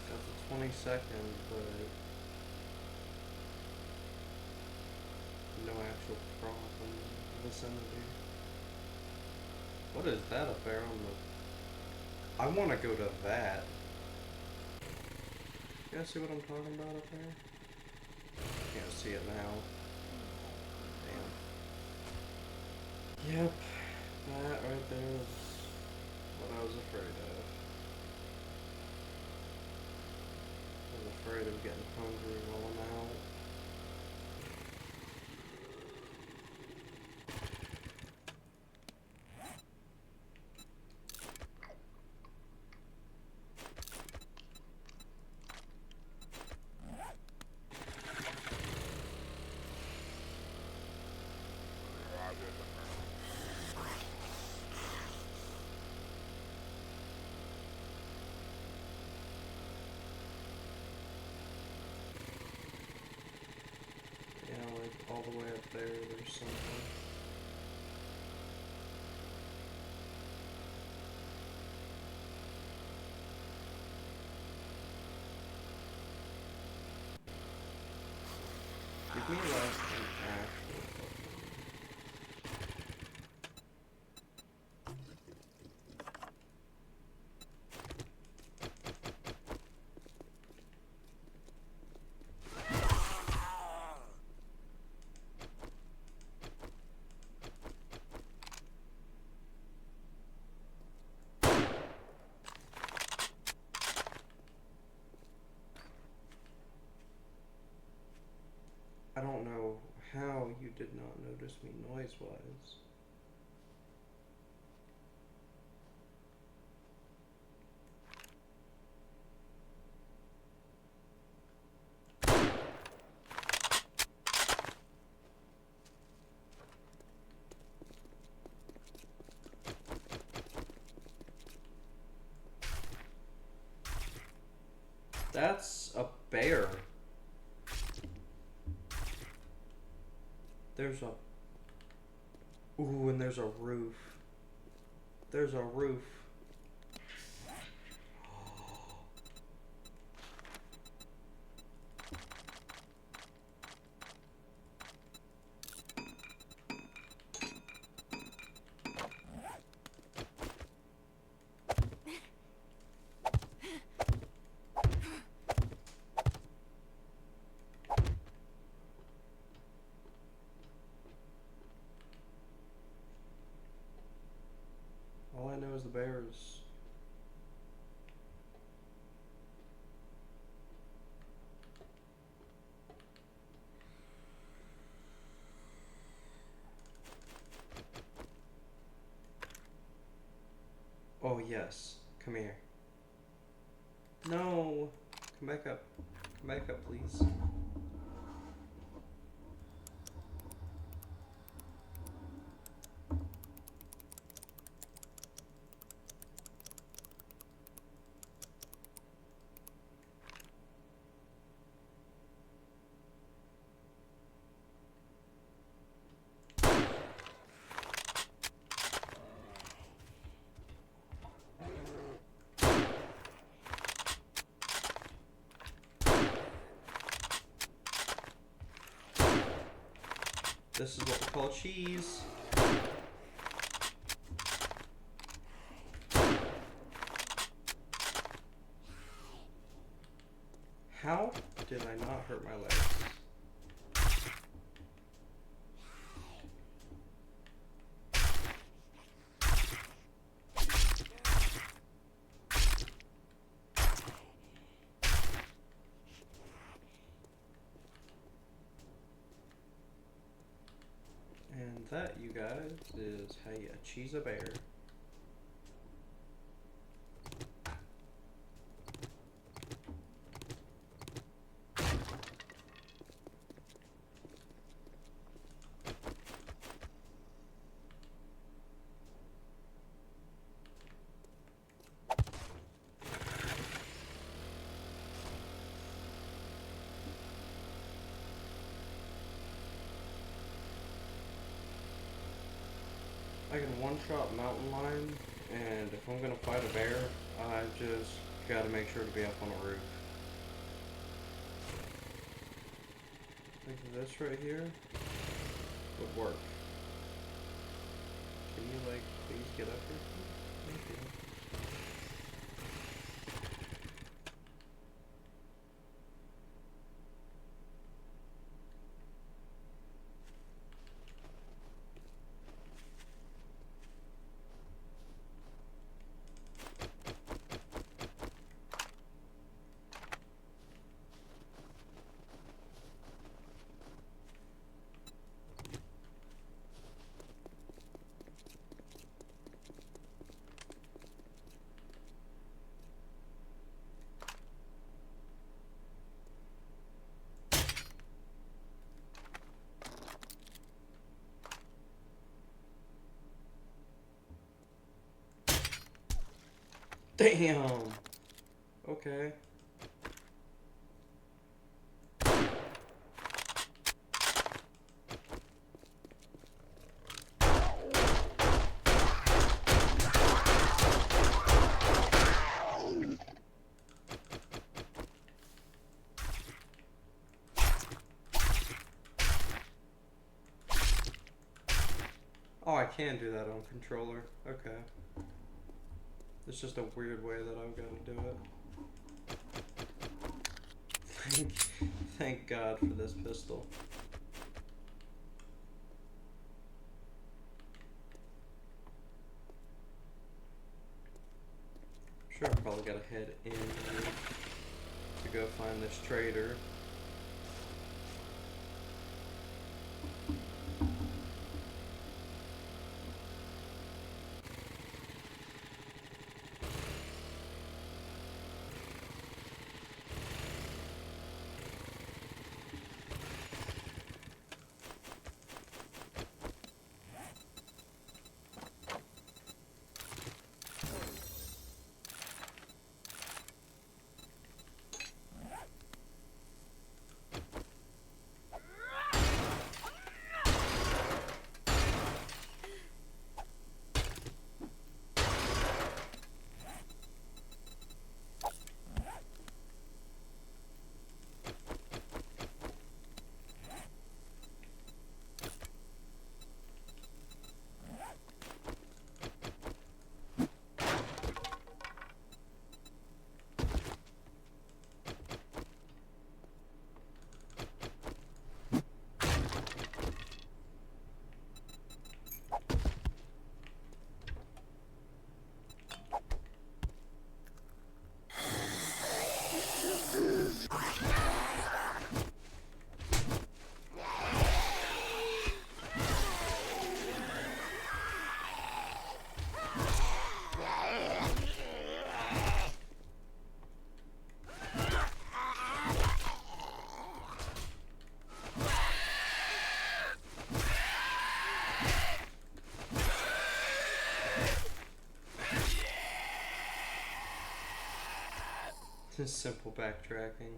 Speaker 1: Got the 22nd, but no actual crop in the vicinity. What is that up there on the... I want to go to that. You guys see what I'm talking about up there? Can't see it now. Damn. Yep. That right there is what I was afraid of. I was afraid of getting hungry while I'm out. Yeah, like all the way up there, there's something. Give me like an actual fucking... I don't know how you did not notice me noise-wise. That's a bear. There's a... Ooh, and there's a roof. There's a roof. All I know is the bears. Oh yes, come here. No, come back up. Come back up, please. This is what we call cheese. How did I not hurt my legs? And that, you guys, is how you cheese a bear. I can one-shot mountain lion, and if I'm gonna fight a bear, I just gotta make sure to be up on a roof. Like this right here would work. Can you, like, please get up here? Thank you. Damn. Okay. Oh, I can do that on controller. Okay. It's just a weird way that I've got to do it. Thank God for this pistol. Sure, I probably gotta head in to go find this trader. Just simple backtracking.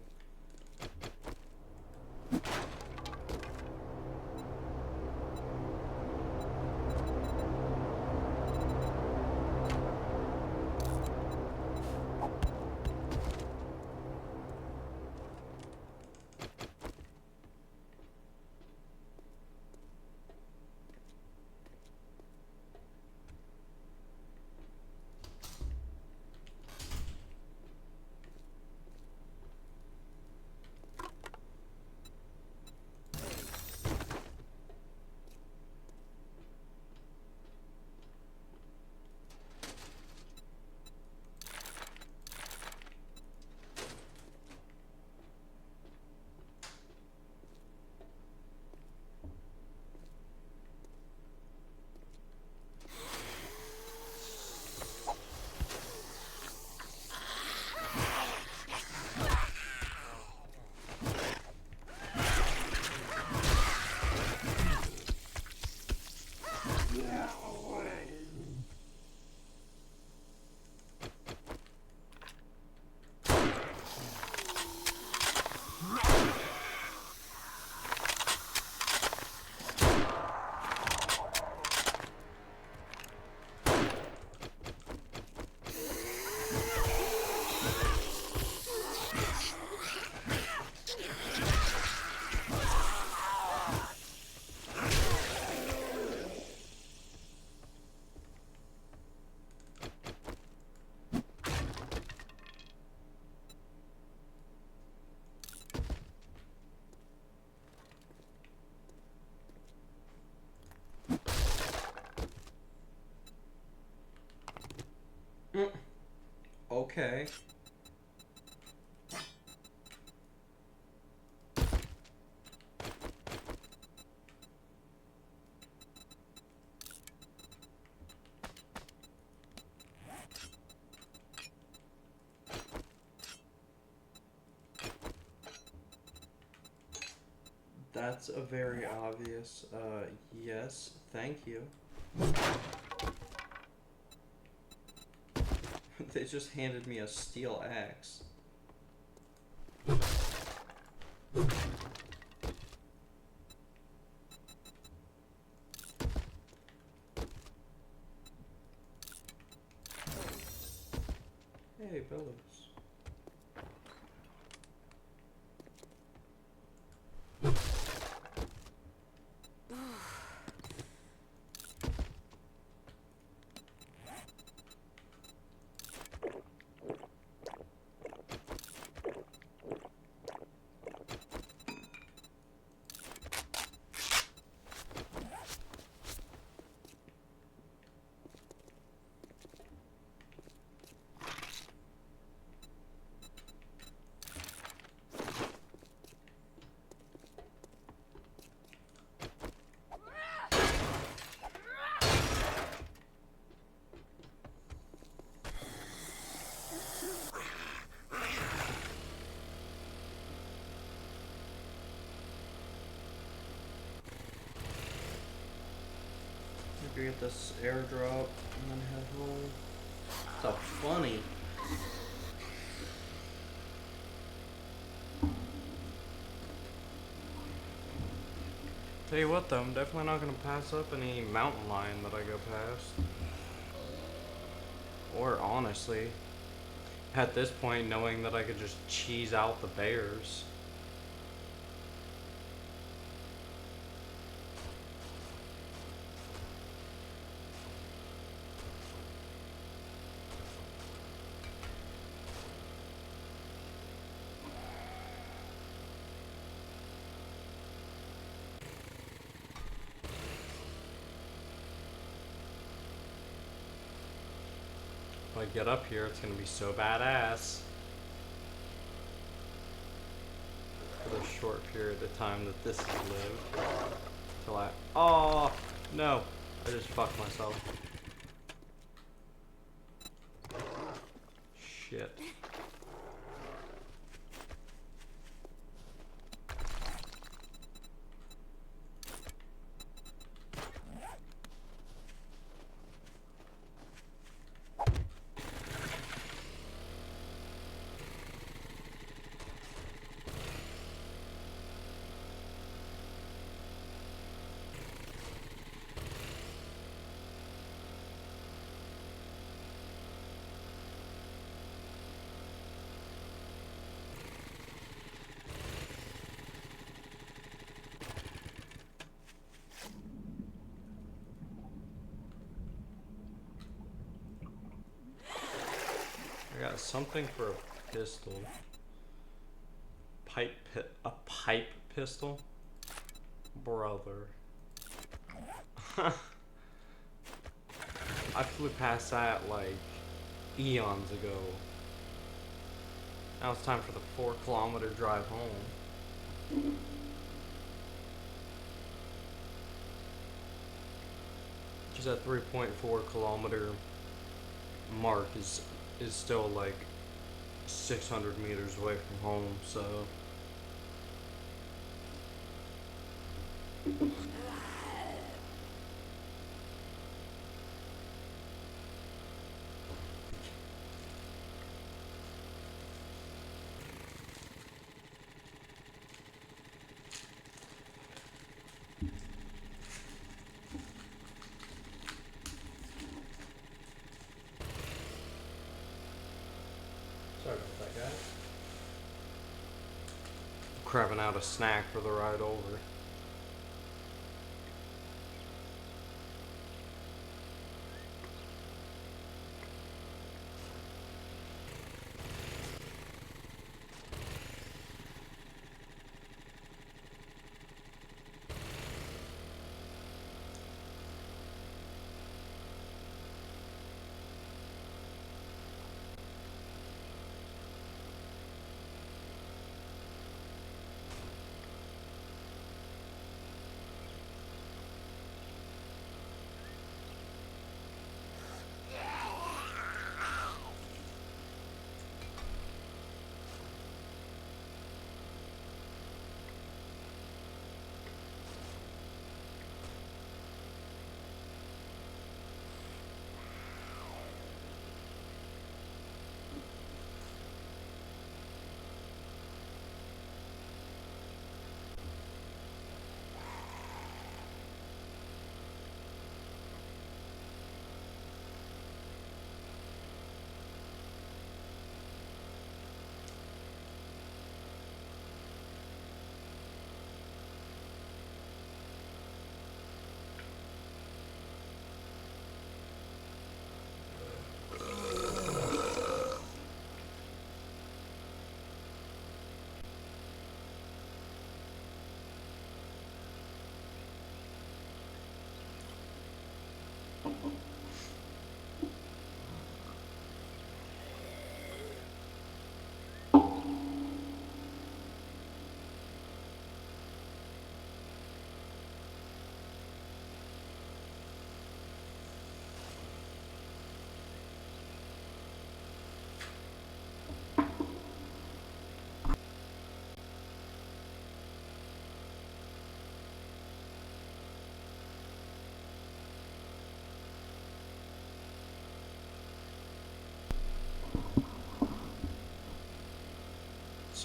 Speaker 1: Okay. That's a very obvious, yes, thank you. They just handed me a steel axe. Hey, Billups. Maybe get this airdrop and then head home. So funny. Tell you what though, I'm definitely not gonna pass up any mountain lion that I go past. Or honestly, at this point, knowing that I could just cheese out the bears. If I get up here, it's gonna be so badass. For the short period of time that this has lived. Till I. Oh! No! I just fucked myself. Shit. I got something for a pistol. A pipe pistol? Brother. I flew past that like eons ago. Now it's time for the 4-kilometer drive home. Just that 3.4 kilometer mark is still like 600 meters away from home, so sorry about that, guys. Crabbing out a snack for the ride over.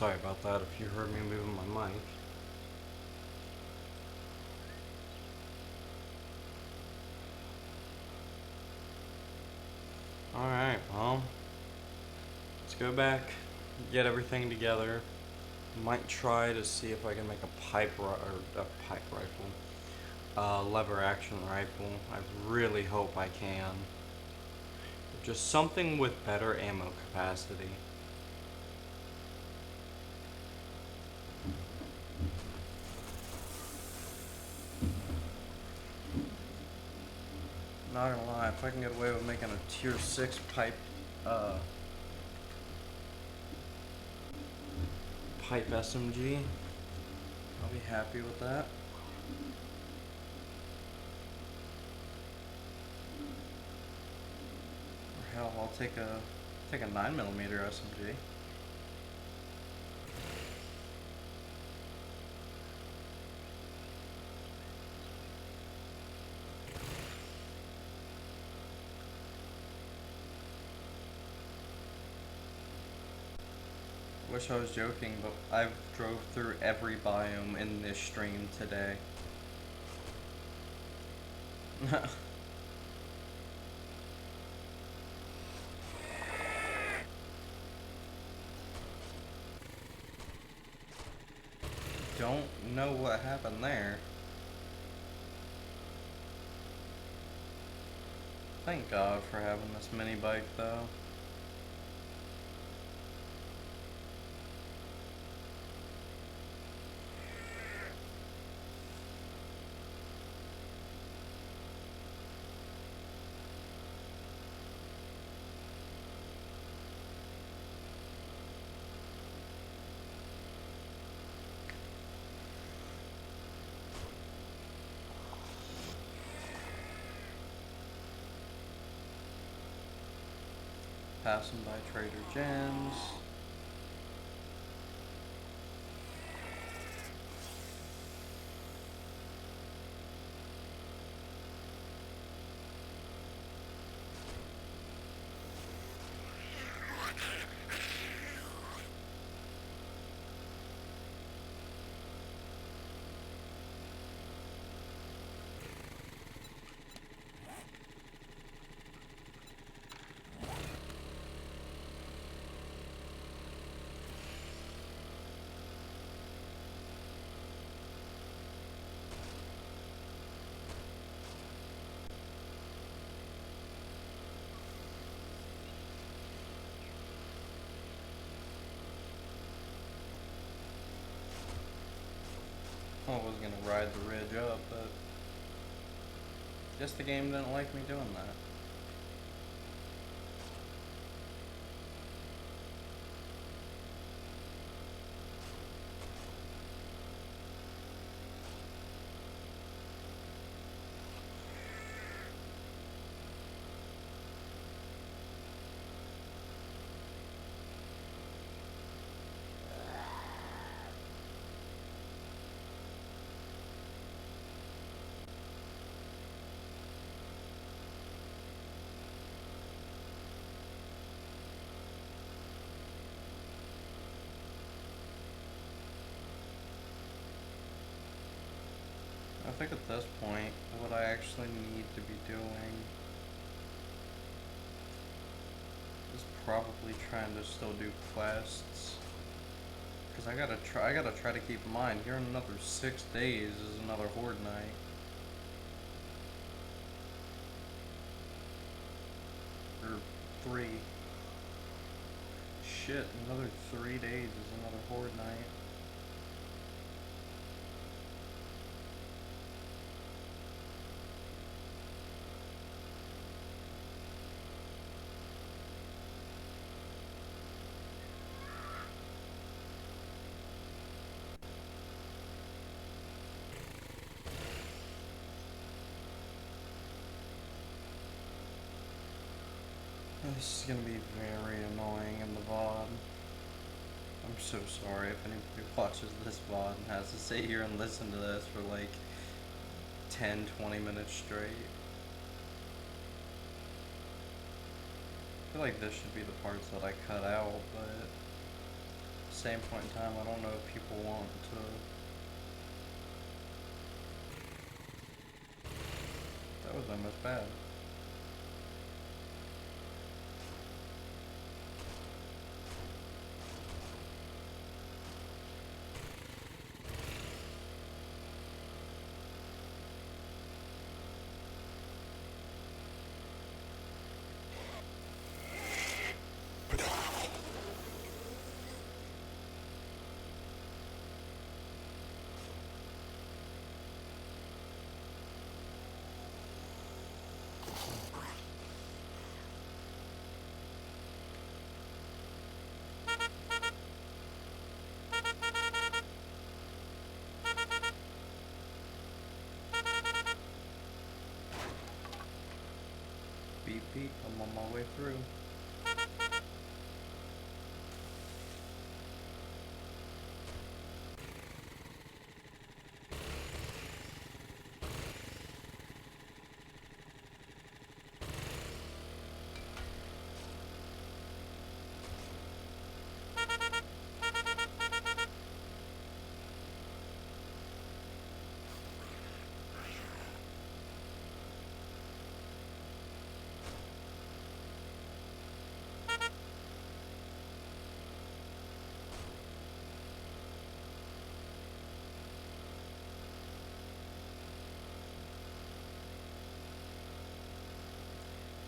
Speaker 1: Sorry about that if you heard me moving my mic. Alright, well, let's go back, get everything together. Might try to see if I can make a lever action rifle. I really hope I can. Just something with better ammo capacity. Not gonna lie, if I can get away with making a tier 6 pipe SMG, I'll be happy with that. Or hell, I'll take a 9mm SMG. Wish I was joking, but I've drove through every biome in this stream today. Don't know what happened there. Thank God for having this mini bike though. Passing by Trader Joe's. I was gonna ride the ridge up, but guess the game didn't like me doing that. I think at this point, what I actually need to be doing is probably trying to still do quests. Cause I gotta try to keep in mind, here in another 6 days is another Horde night. Or 3. Shit, another 3 days is another Horde night. This is gonna be very annoying in the VOD. I'm so sorry if anybody watches this VOD and has to sit here and listen to this for like 10-20 minutes straight. I feel like this should be the parts that I cut out, but same point in time, I don't know if people want to. That was almost bad. Beep beep, I'm on my way through.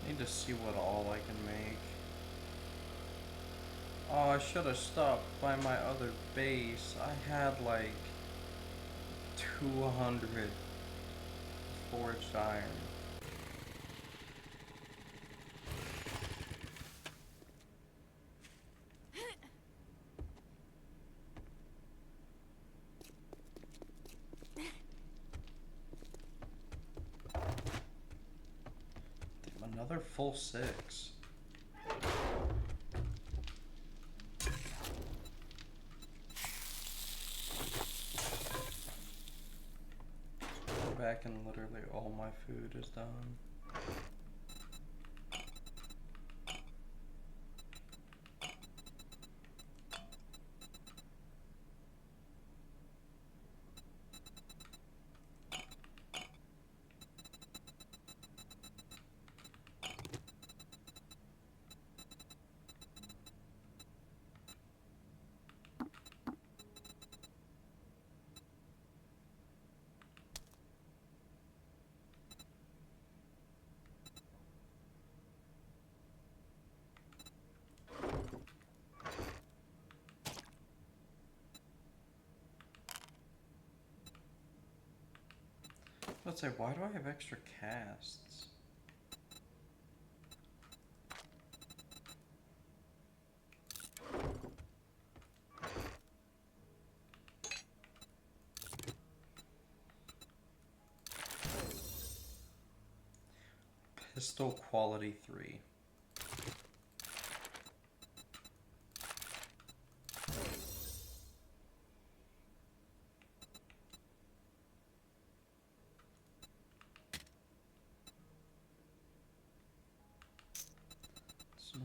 Speaker 1: Need to see what all I can make. Oh, I should have stopped by my other base. I had like 200 forged iron. Damn, another full 6. Back and literally all my food is done. Let's say, why do I have extra casts? Pistol quality 3.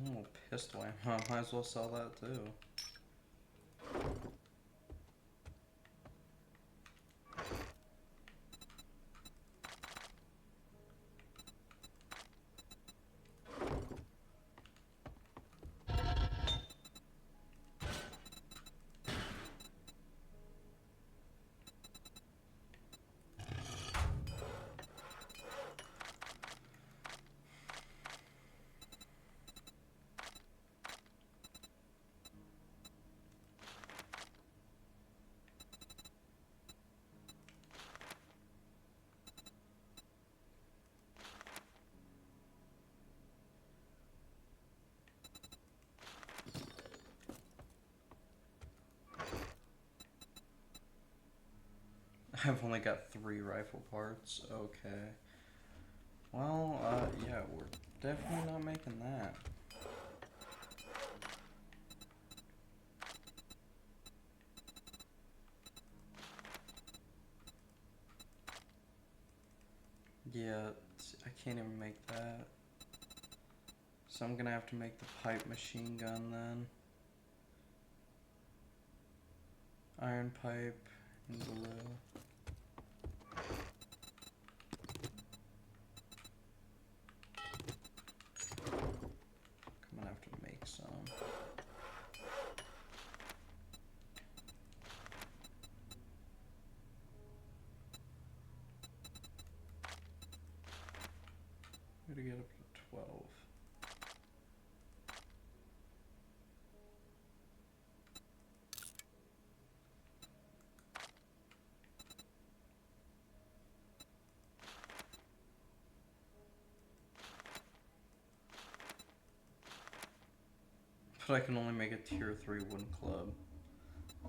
Speaker 1: Normal pistol ammo, I might as well sell that too. I've only got 3 rifle parts. Okay. Well, yeah, we're definitely not making that. Yeah, I can't even make that. So I'm gonna have to make the pipe machine gun then. Iron pipe and blue. I'm gonna have to make some. I'm gonna get up to 12. But I can only make a tier 3 wooden club.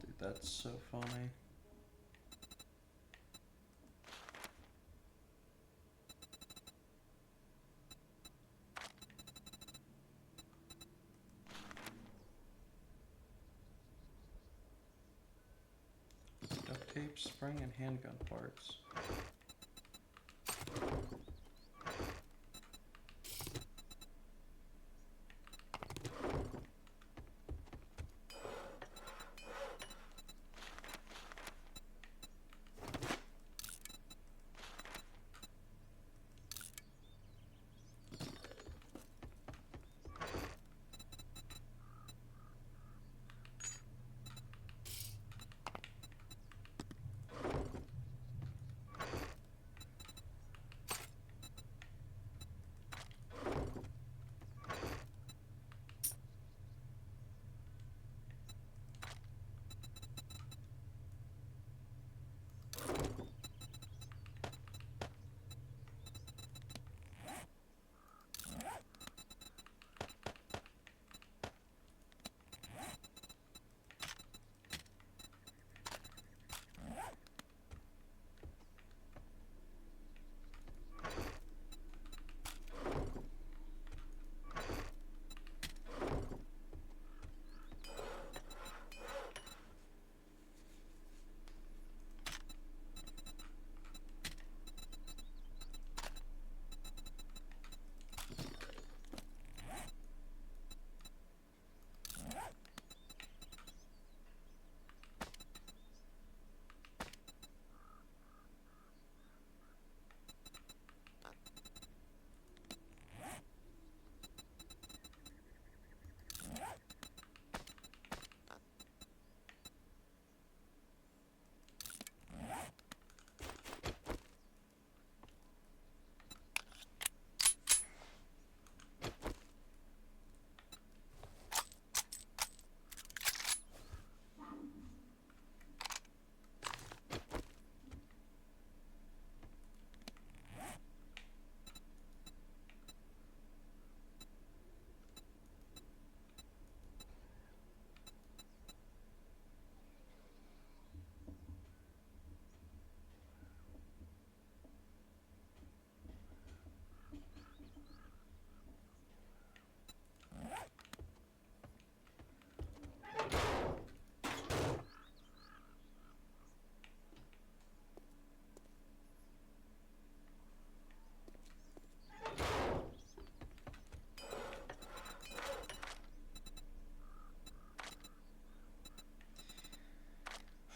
Speaker 1: Dude, that's so funny. Duct tape, spring, and handgun parts.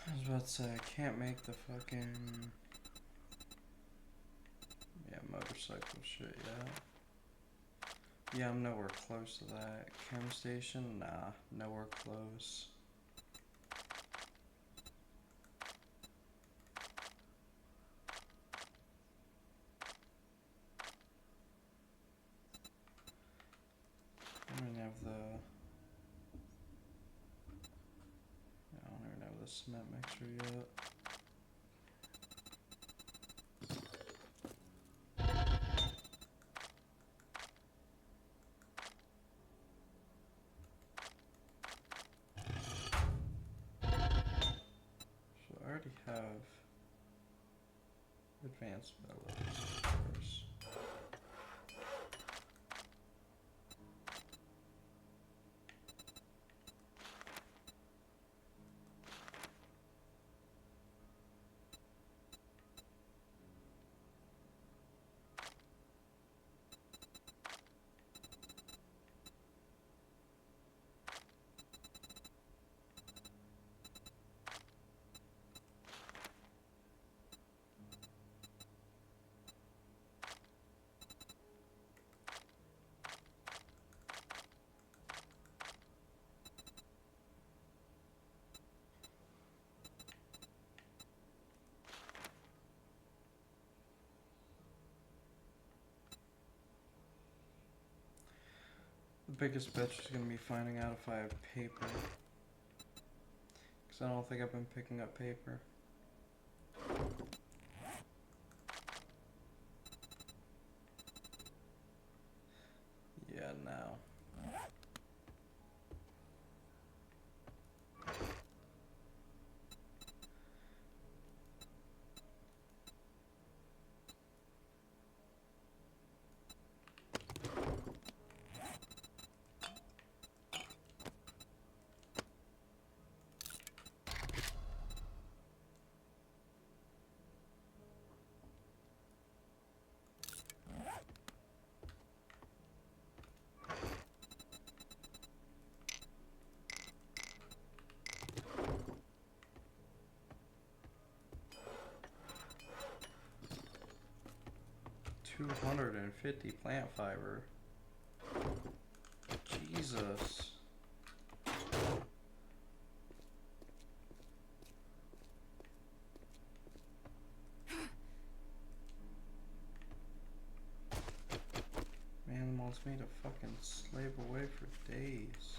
Speaker 1: I was about to say, I can't make the fucking... Yeah, motorcycle shit yet. Yeah, I'm nowhere close to that. Chem station? Nah, nowhere close. I don't even have the... I don't even have the cement mixer yet. So I already have advanced metals, of course. The biggest bitch is gonna be finding out if I have paper. Because I don't think I've been picking up paper. Yeah, now. $250 plant fiber. Jesus. Man wants me to fucking slave away for days.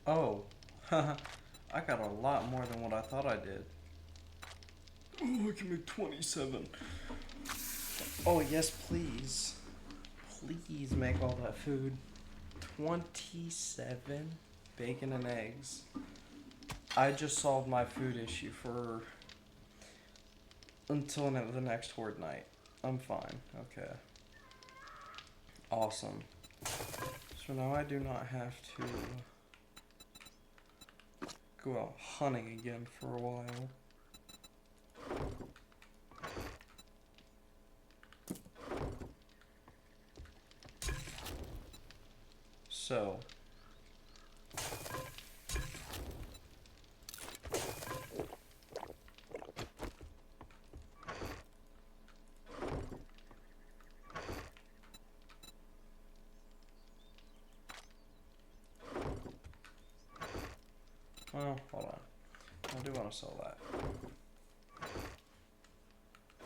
Speaker 1: Oh, I got a lot more than what I thought I did. Oh, I can make 27. Oh, yes, please. Please make all that food. 27 bacon and eggs. I just solved my food issue for until the next horde night. I'm fine. Okay. Awesome. So now I do not have to go out hunting again for a while. So well, hold on. I do want to sell that.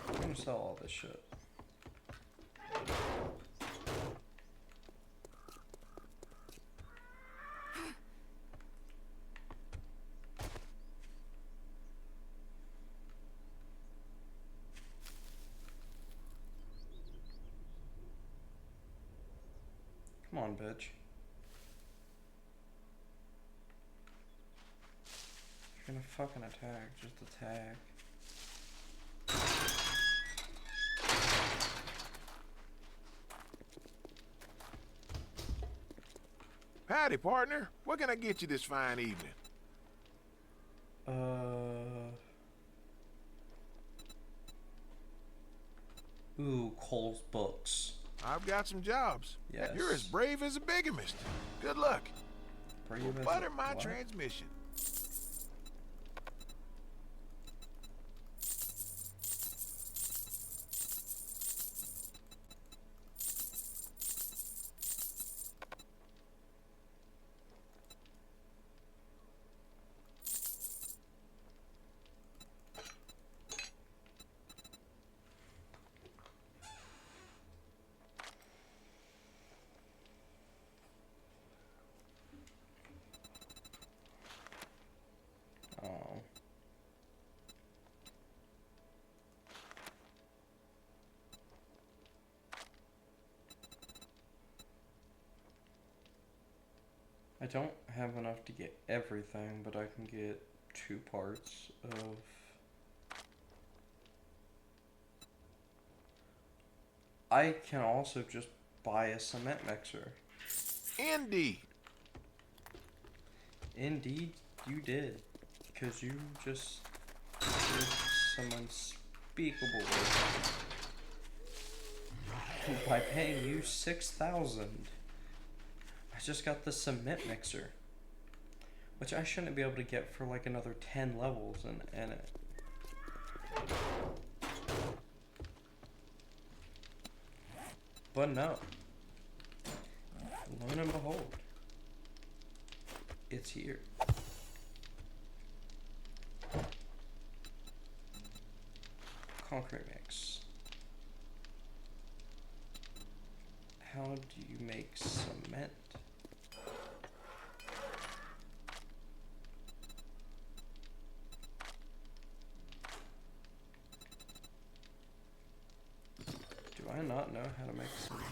Speaker 1: I'm gonna sell all this shit. Come on, bitch. If you're gonna fucking attack, just attack.
Speaker 3: Howdy, partner. What can I get you this fine evening?
Speaker 1: Ooh, Cole's books.
Speaker 3: I've got some jobs.
Speaker 1: Yes.
Speaker 3: You're as brave as a bigamist. Good luck.
Speaker 1: Brave
Speaker 3: We'll
Speaker 1: as a
Speaker 3: butter my
Speaker 1: what?
Speaker 3: transmission.
Speaker 1: Oh. I don't have enough to get everything, but I can get 2 parts of... I can also just buy a cement mixer.
Speaker 3: Indeed.
Speaker 1: Indeed, you did. Because you just did some unspeakable work. By paying you 6,000. I just got the cement mixer. Which I shouldn't be able to get for like another 10 levels in it. But no. Lo and behold. It's here. Concrete mix. How do you make cement? Do I not know how to make cement?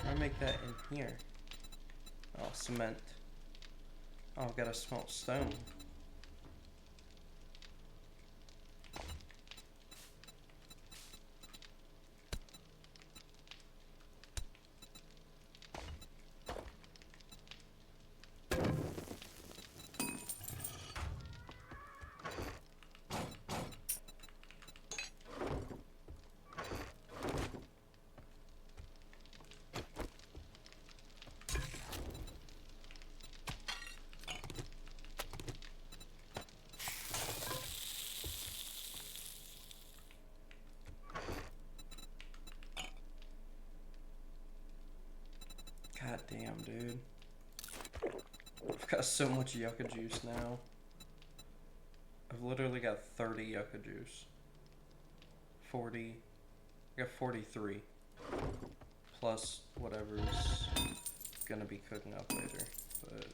Speaker 1: I make that in here. Oh, cement. Oh, I've got to smelt stone. God damn, dude. I've got so much yucca juice now. I've literally got 30 yucca juice. 40. I got 43. Plus whatever's gonna be cooking up later. But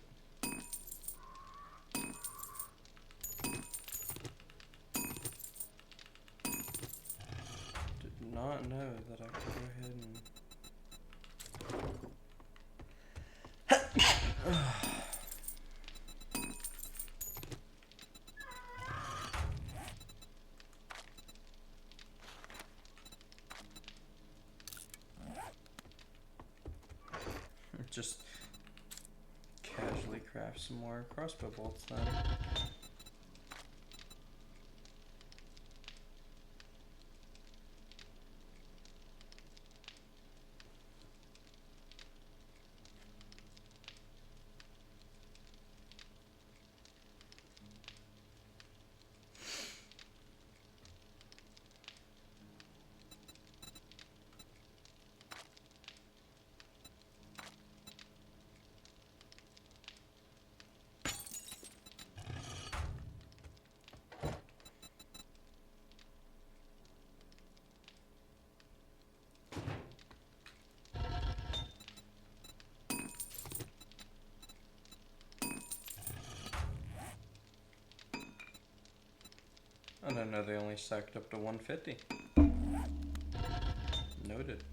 Speaker 1: did not know that I could go ahead and just casually craft some more crossbow bolts then. I don't know they only stacked up to 150. Noted.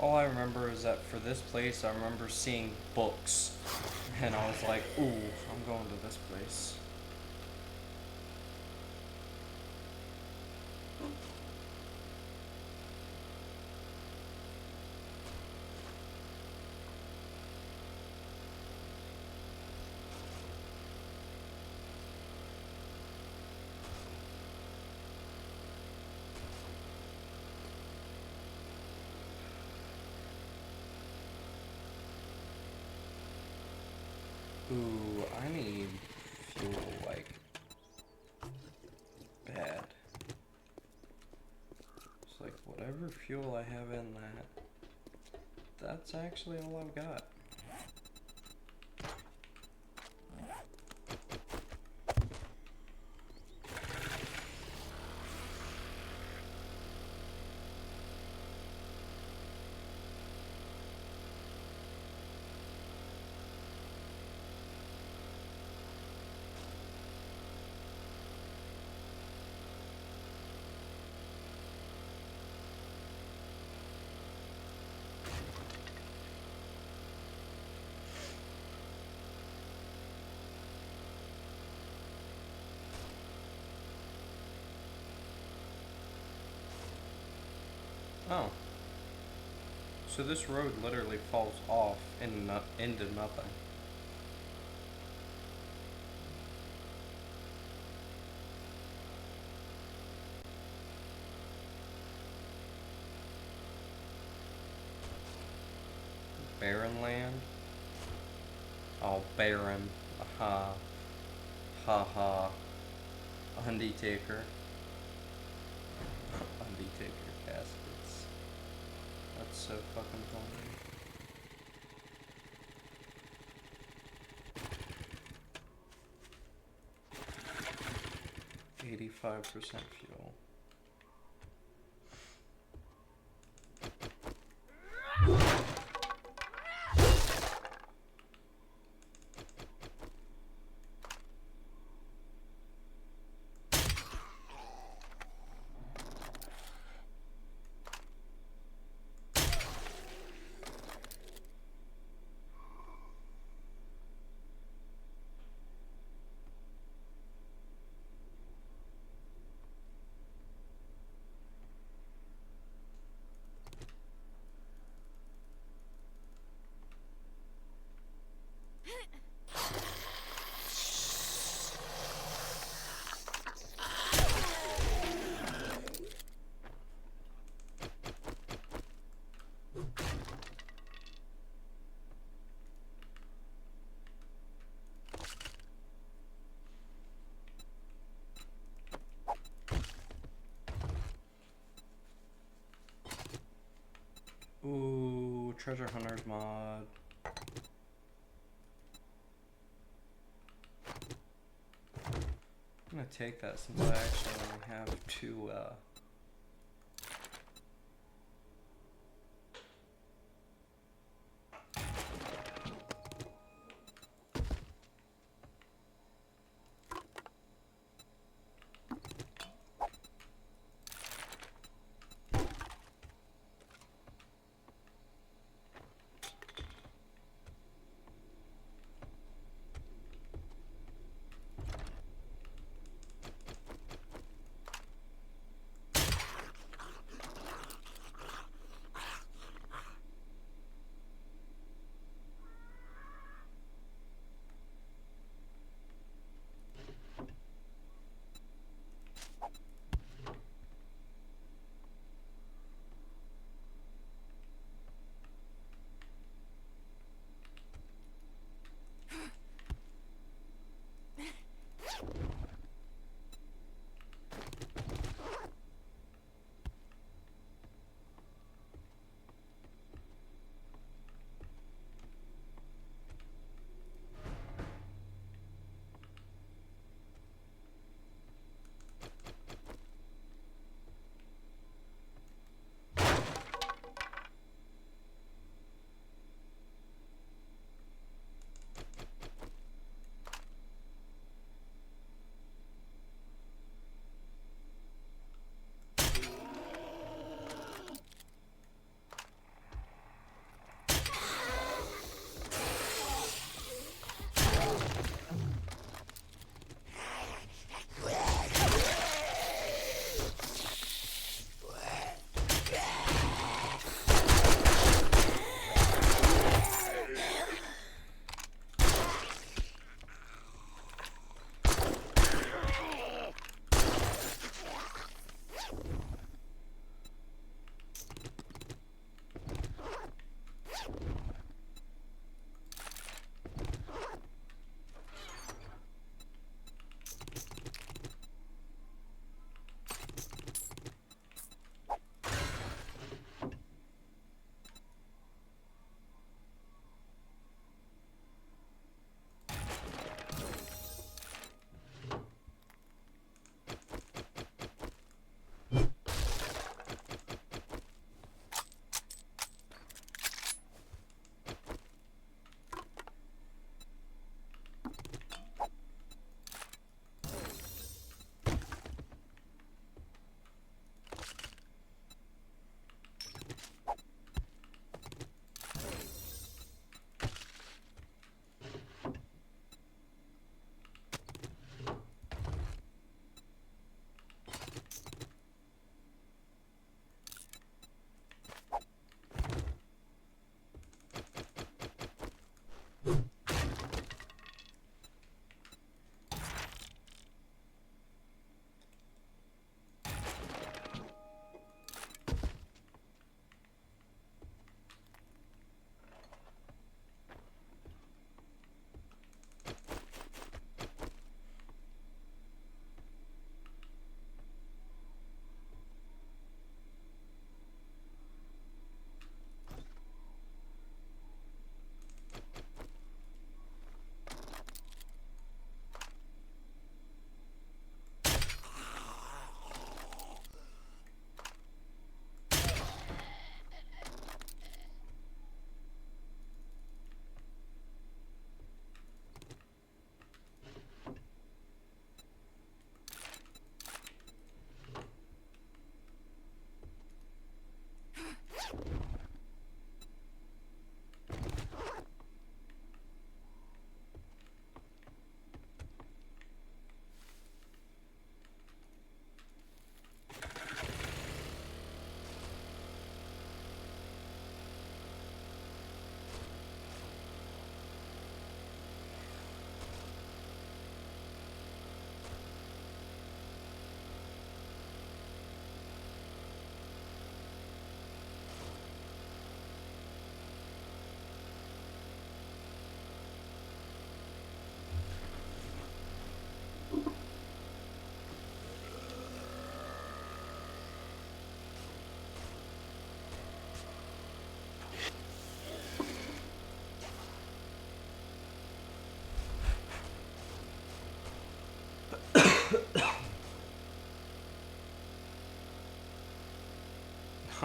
Speaker 1: All I remember is that for this place, I remember seeing books. And I was like, ooh, I'm going to this place. Ooh, I need fuel, like, bad. It's like, whatever fuel I have in that, that's actually all I've got. Oh. So this road literally falls off into nothing. Barren land? Oh, barren. Aha. Ha ha. Undertaker. Undertaker caskets. That's so fucking funny. 85% fuel. Ooh, treasure hunters mod. I'm gonna take that since I actually only have two,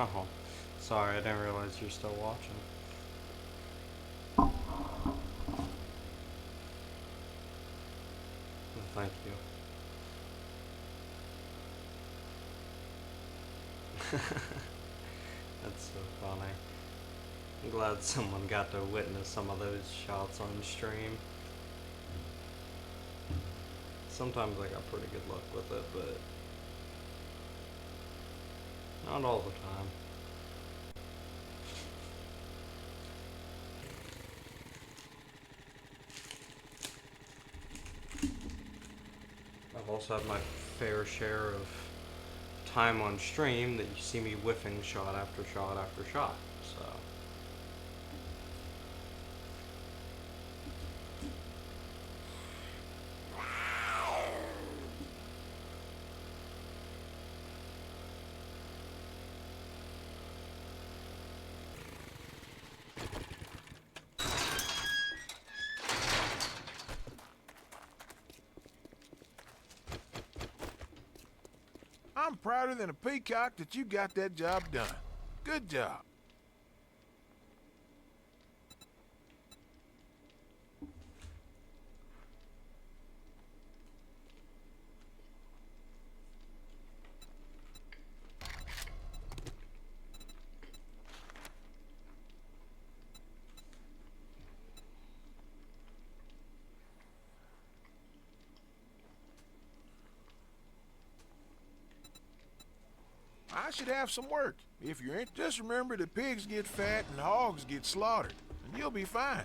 Speaker 1: Oh, sorry, I didn't realize you're still watching. Thank you. That's so funny. I'm glad someone got to witness some of those shots on stream. Sometimes I got pretty good luck with it, but not all the time. I've also had my fair share of time on stream that you see me whiffing shot after shot after shot, so.
Speaker 3: I'm prouder than a peacock that you got that job done. Good job. I should have some work. If you're in, just remember the pigs get fat and hogs get slaughtered, and you'll be fine.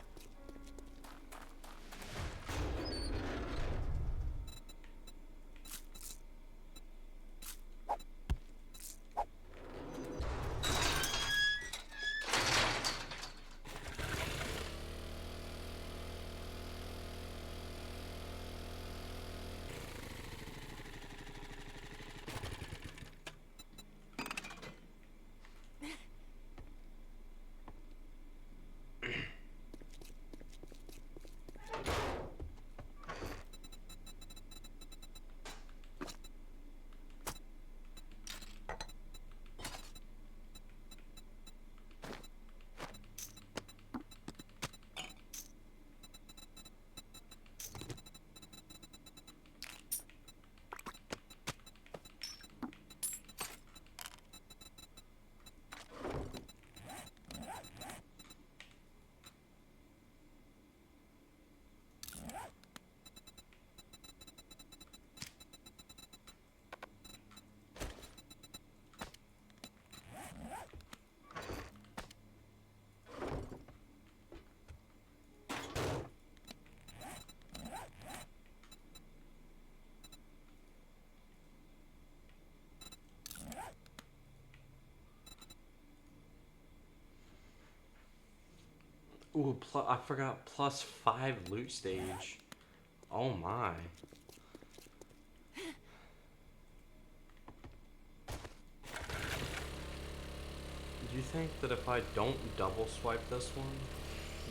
Speaker 1: Ooh, I forgot +5 loot stage. Oh my. Do you think that if I don't double swipe this one,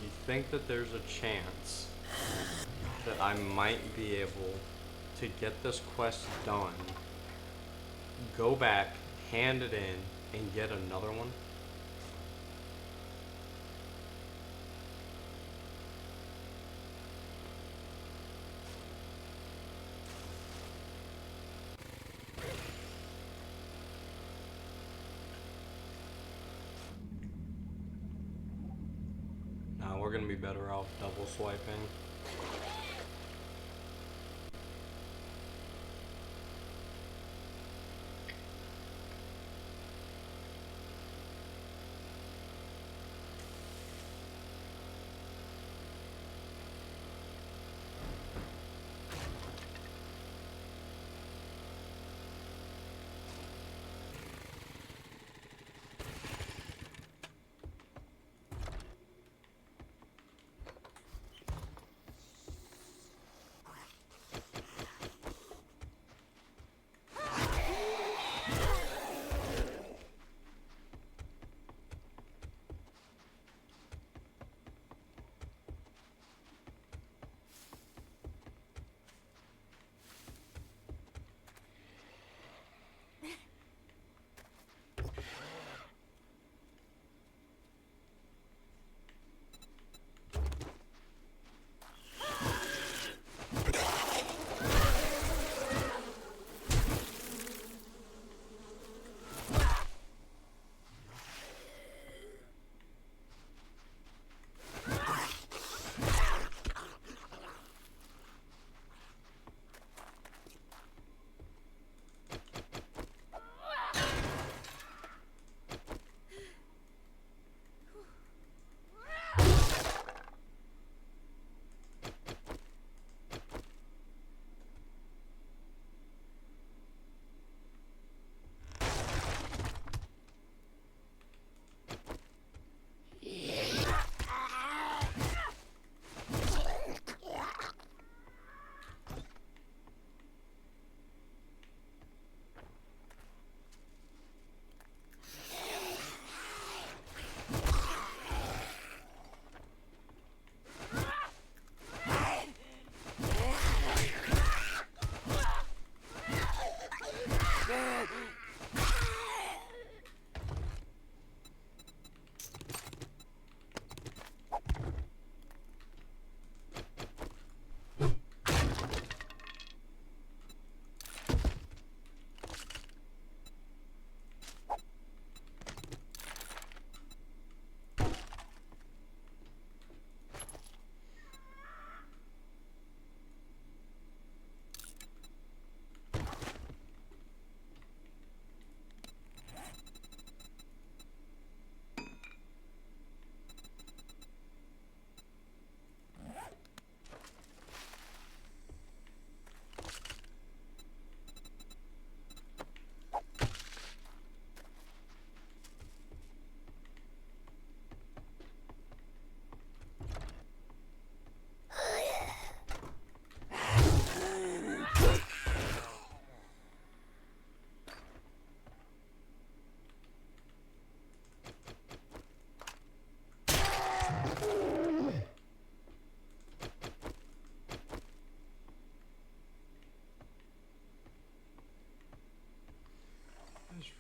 Speaker 1: you think that there's a chance that I might be able to get this quest done, go back, hand it in, and get another one? Nah, we're gonna be better off double swiping.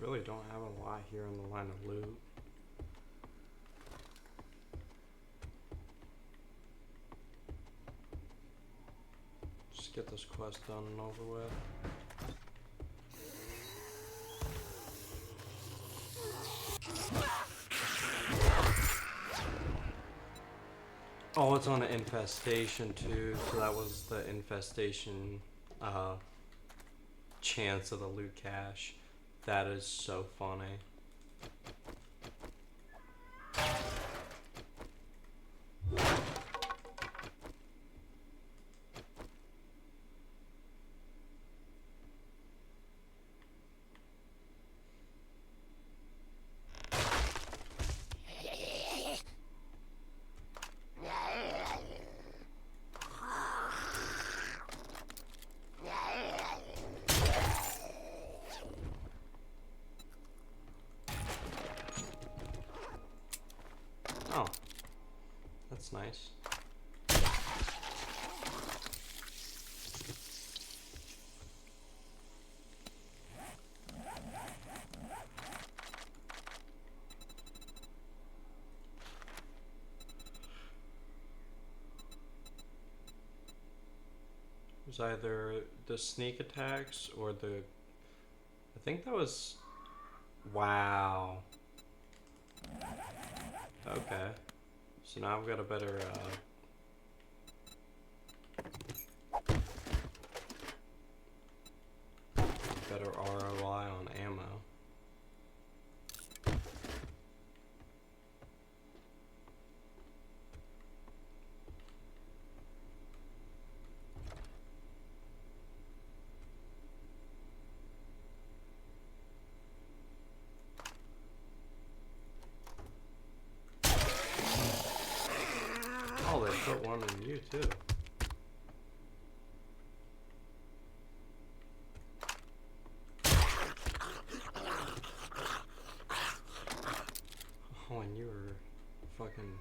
Speaker 1: really don't have a lot here in the line of loot. Just get this quest done and over with. Oh, it's on an infestation too, so that was the infestation chance of the loot cache. That is so funny. Oh, that's nice. It was either the sneak attacks or the... I think that was... Wow. Okay. So now I've got a better, better ROI on ammo. Oh, they put one in you too. Oh, and you were fucking...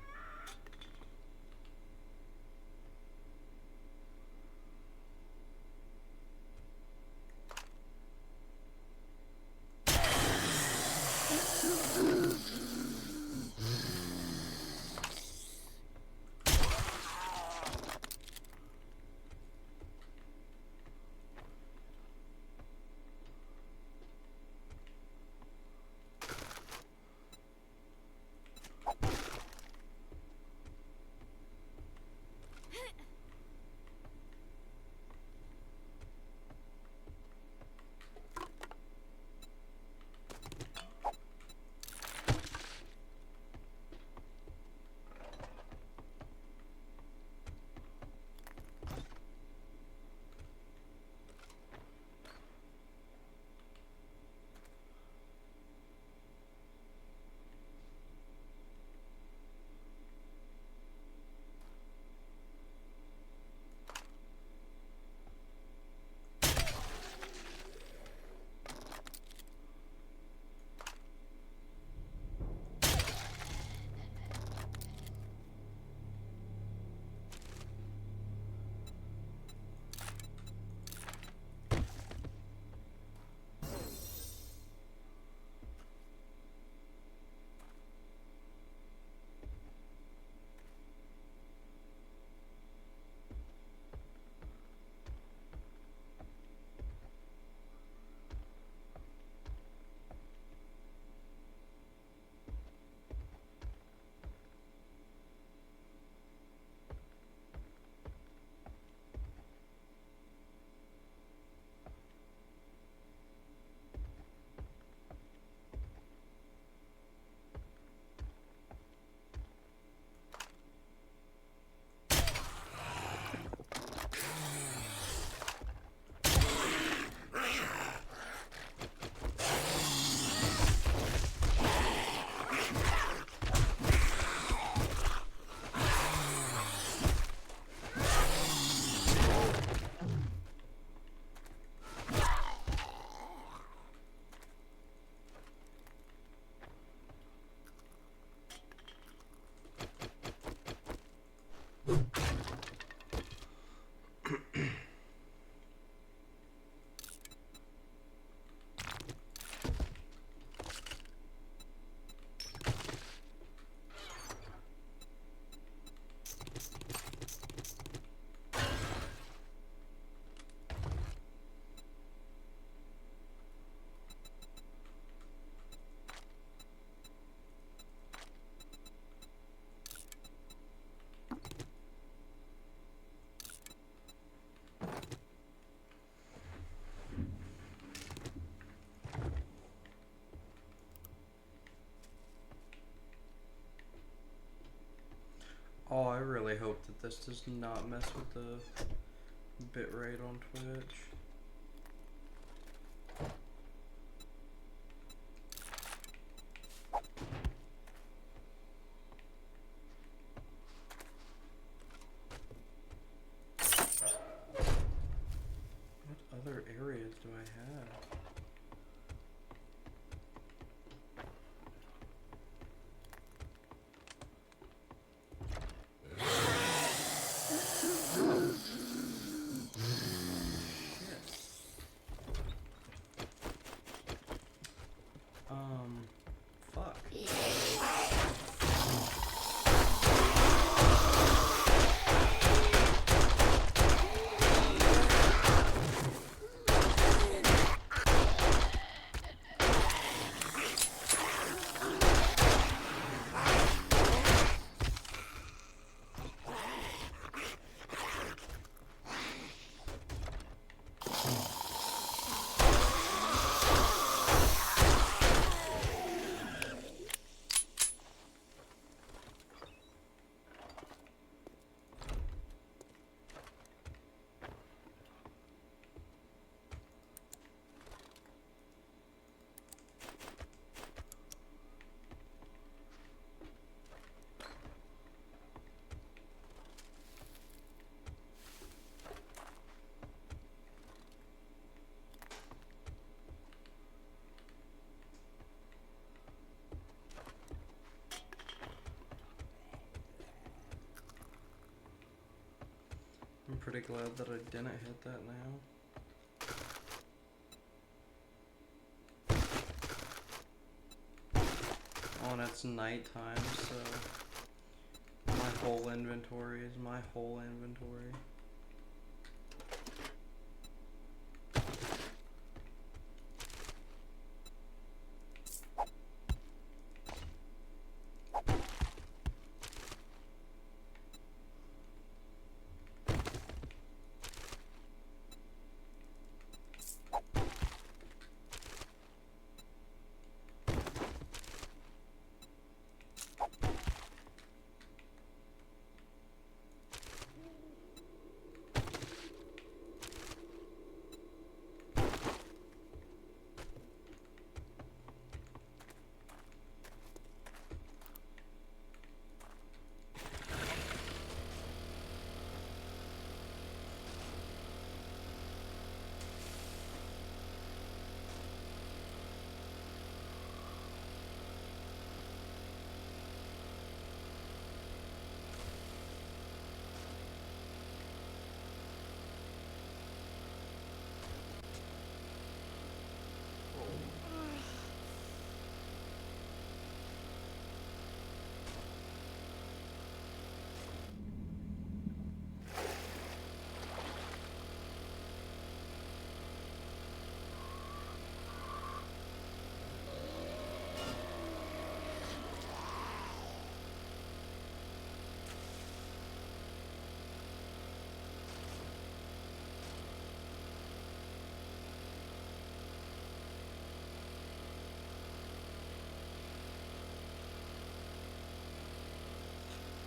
Speaker 1: Oh, I really hope that this does not mess with the bitrate on Twitch. What other areas do I have? Fuck. I'm pretty glad that I didn't hit that now. Oh, and it's nighttime, so my whole inventory is my whole inventory.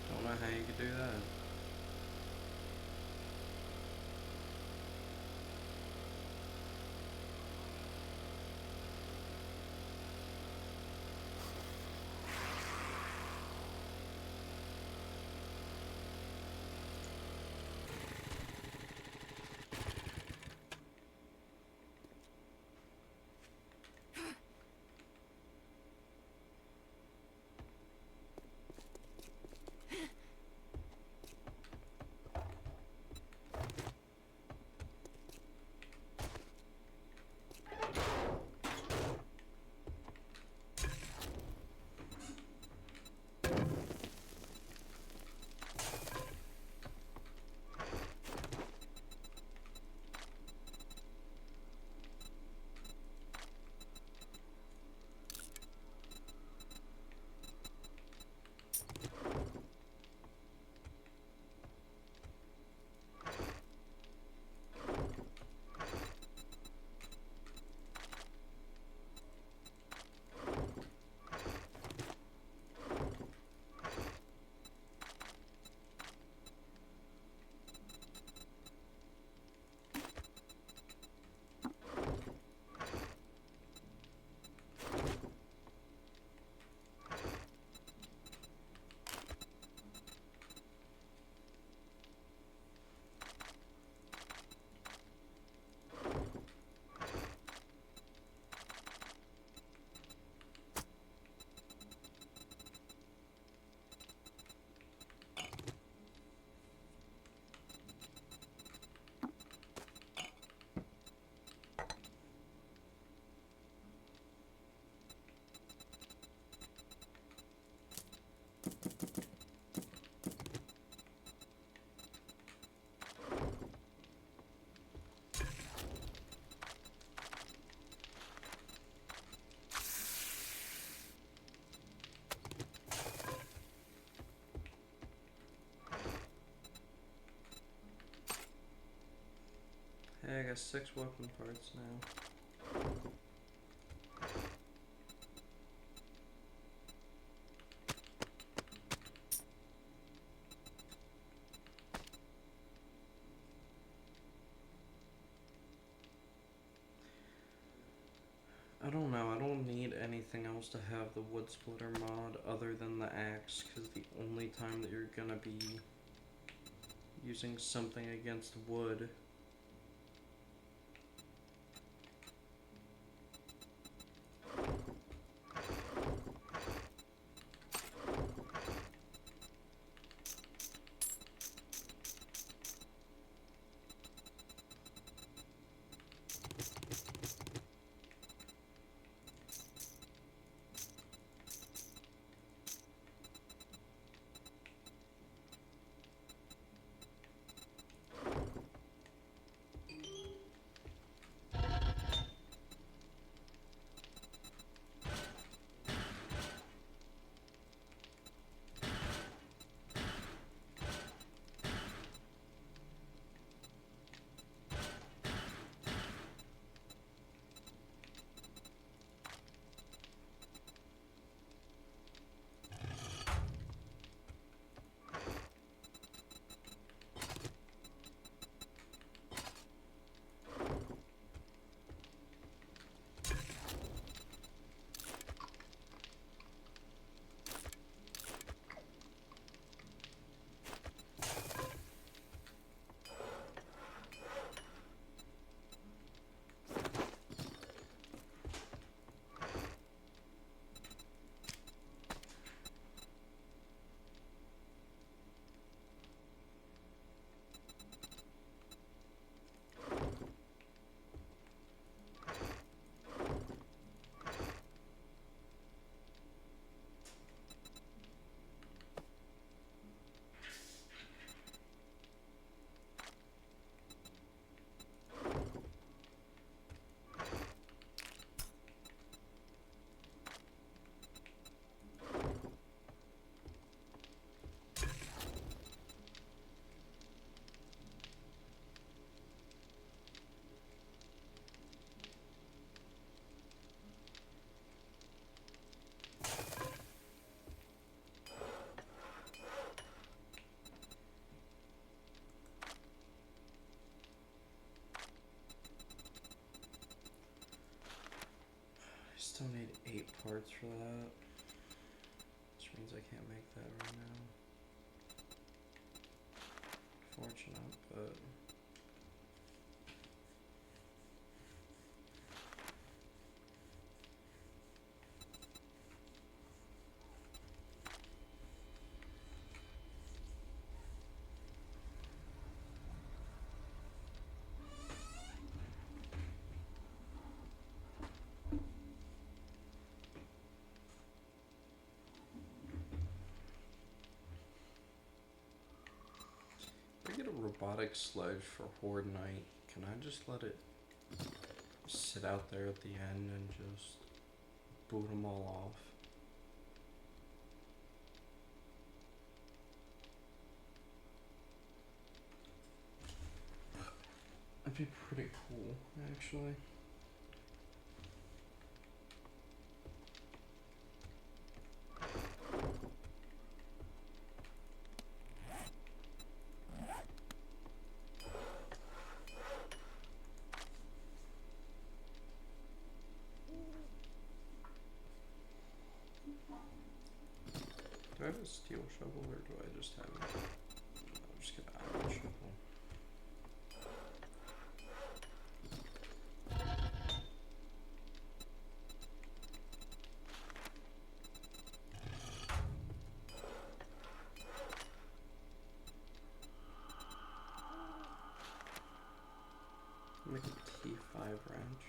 Speaker 1: Don't know how you could do that. Hey, I got 6 weapon parts now. I don't know, I don't need anything else to have the wood splitter mod other than the axe, because the only time that you're gonna be using something against wood still need 8 parts for that, which means I can't make that right now. Fortunate, but if I get a robotic sledge for Horde Night, can I just let it sit out there at the end and just boot them all off? That'd be pretty cool, actually. Do I have a steel shovel or do I just have a... I'll just get an iron shovel. Make a T5 wrench.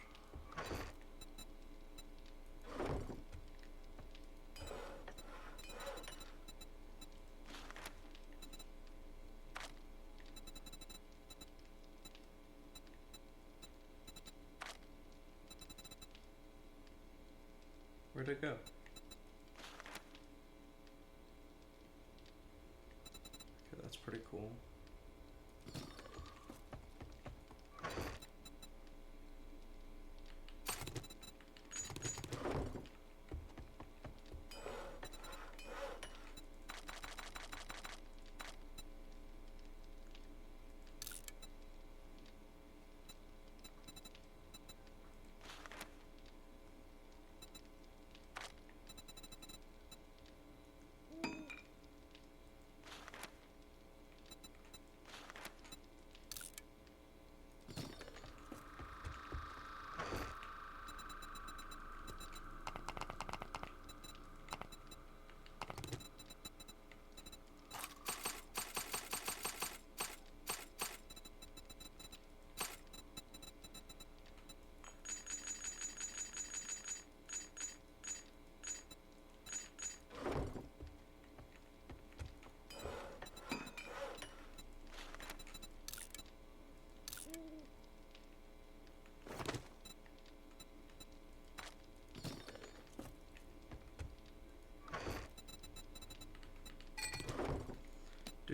Speaker 1: Where'd it go? Okay, that's pretty cool.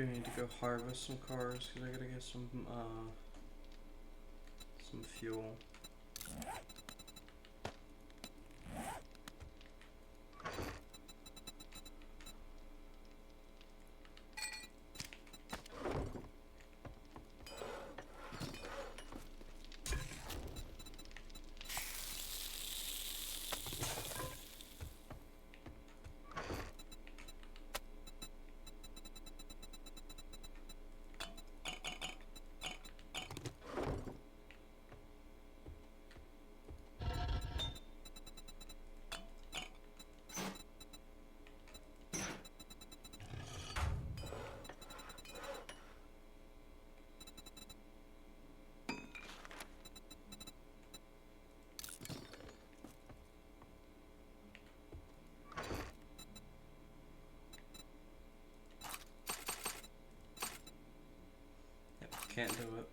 Speaker 1: do need to go harvest some cars because I gotta get some fuel. Can't do it.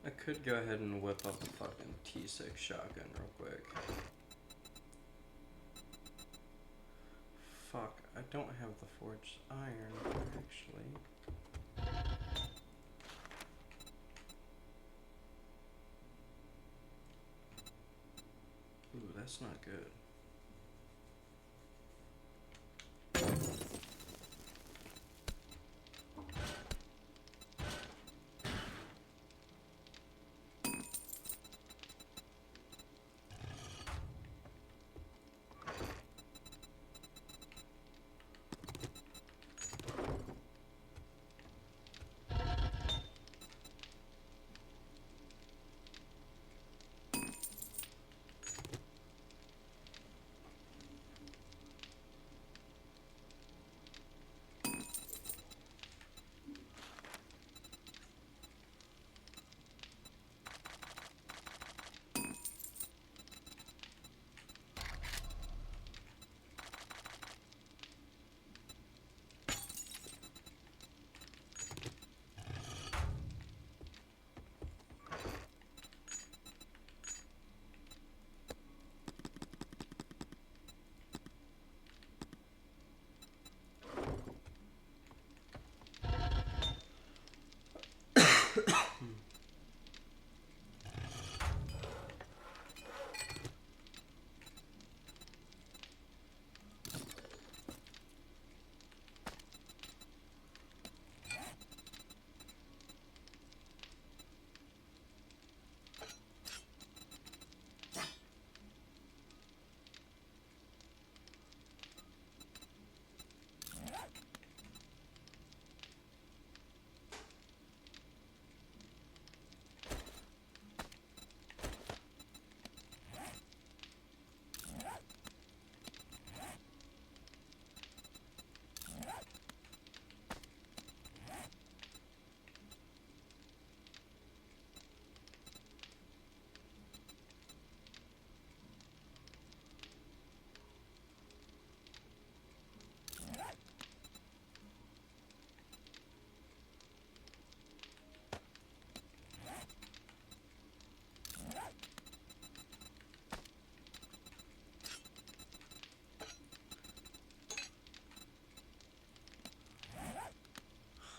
Speaker 1: I could go ahead and whip up a fucking T6 shotgun real quick. Fuck, I don't have the forged iron, actually. Ooh, that's not good.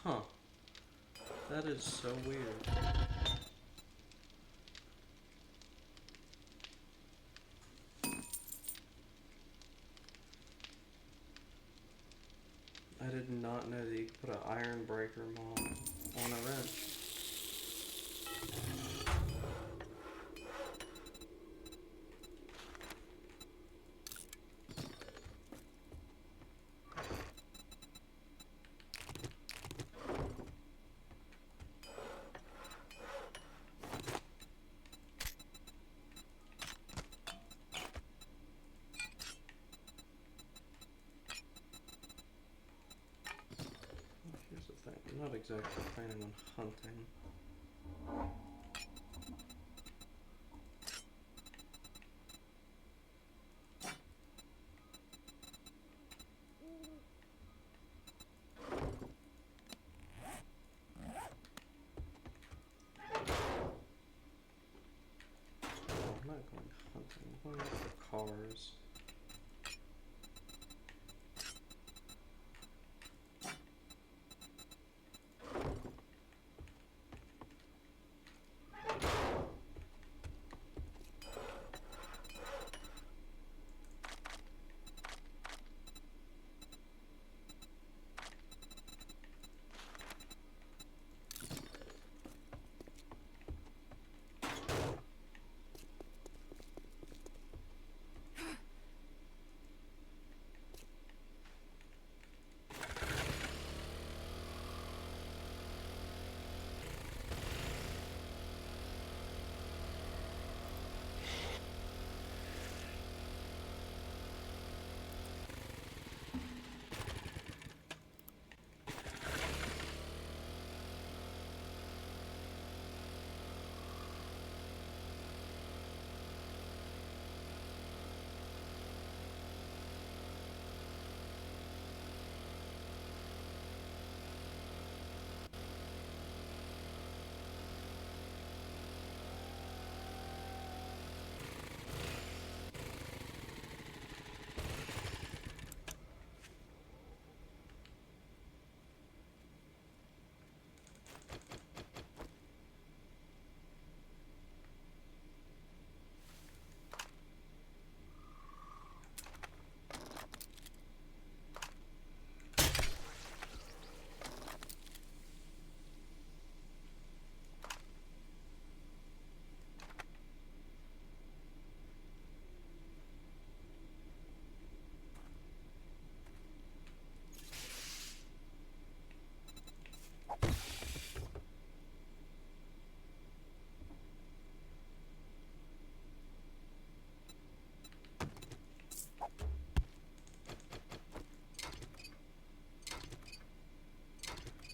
Speaker 1: Huh. That is so weird. I did not know that you could put an iron breaker mod on a wrench. exactly planning on hunting. I'm not going hunting. I'm going for cars.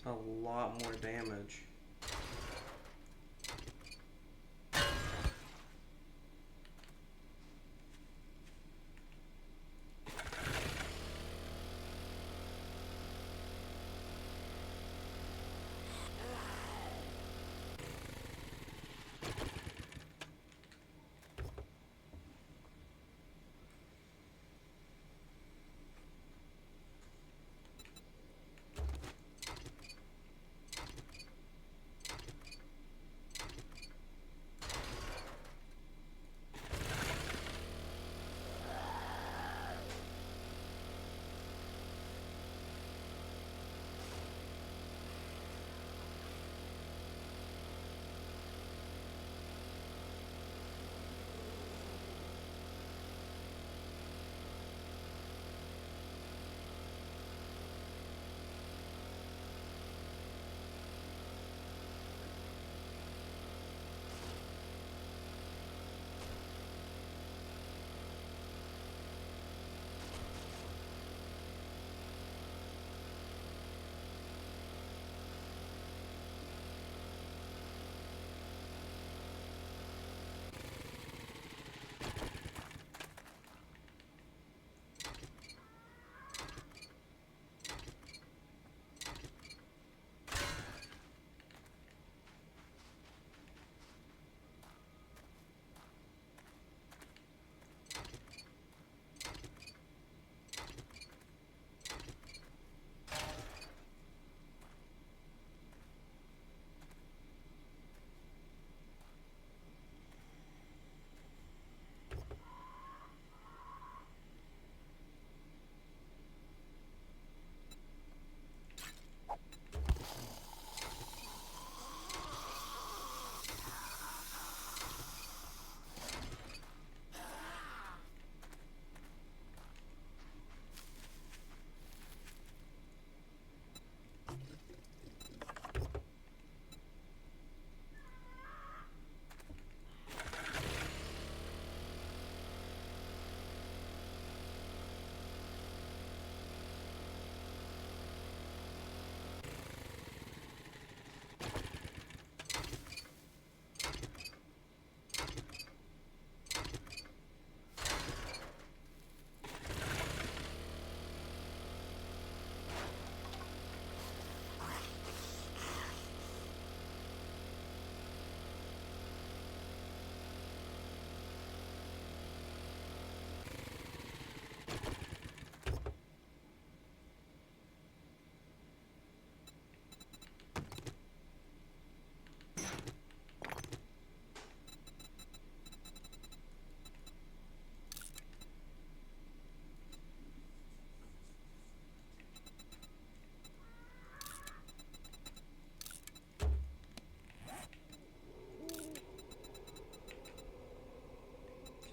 Speaker 1: A lot more damage.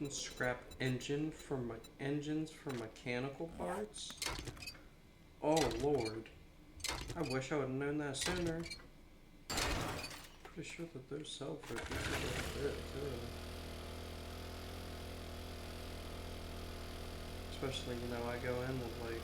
Speaker 1: can scrap engines for mechanical parts? Oh lord. I wish I would have known that sooner. Pretty sure that those sell for a decent bit too. Especially, you know, I go in with like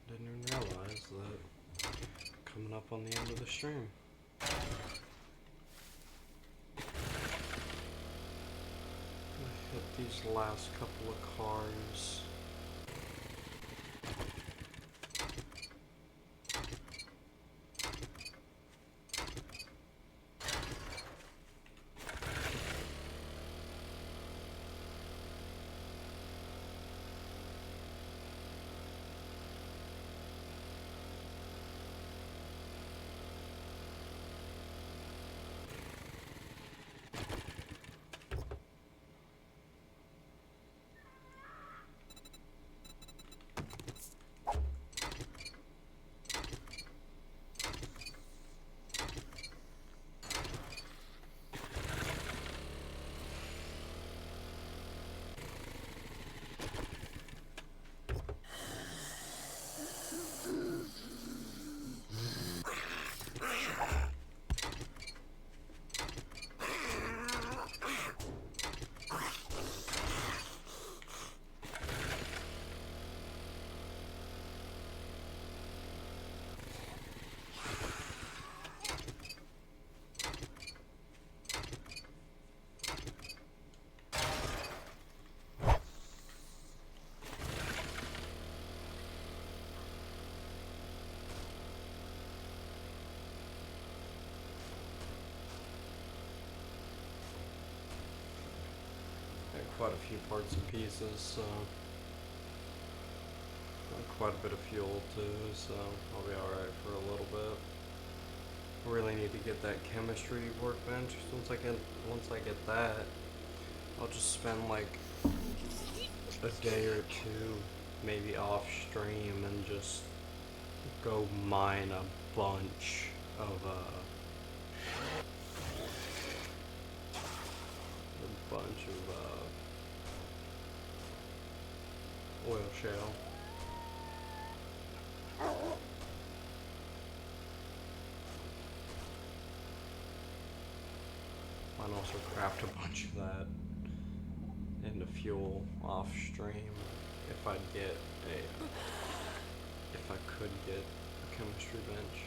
Speaker 1: didn't even realize that coming up on the end of the stream. I hit these last couple of cars. Quite a few parts and pieces, so quite a bit of fuel too, so I'll be alright for a little bit. Really need to get that chemistry workbench. Once I get that, I'll just spend like a day or two, maybe off stream, and just go mine a bunch of oil shale. Might also craft a bunch of that into fuel off stream if I could get a chemistry bench.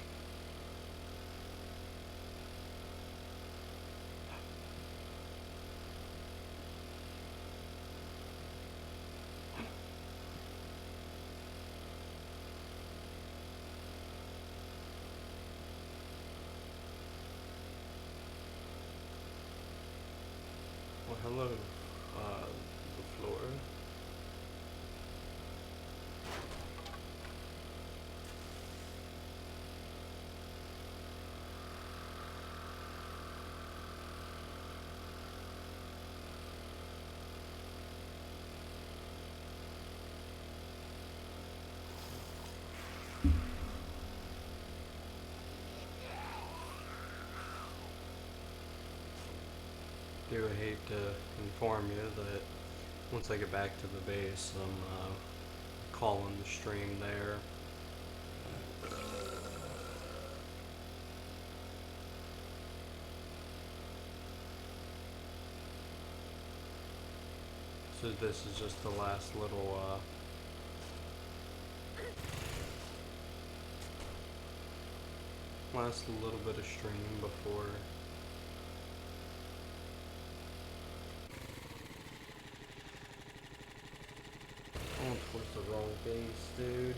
Speaker 1: do hate to inform you that once I get back to the base, I'm calling the stream there. So this is just the last little bit of stream before going towards the wrong base, dude.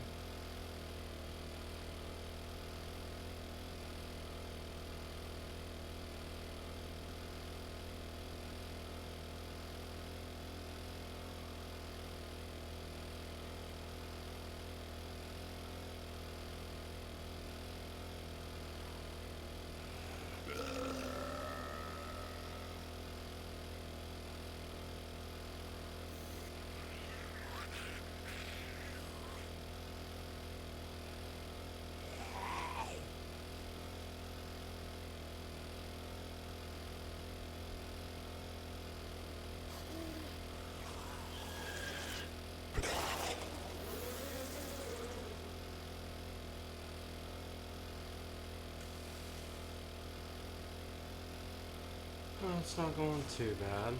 Speaker 1: Well, it's not going too bad.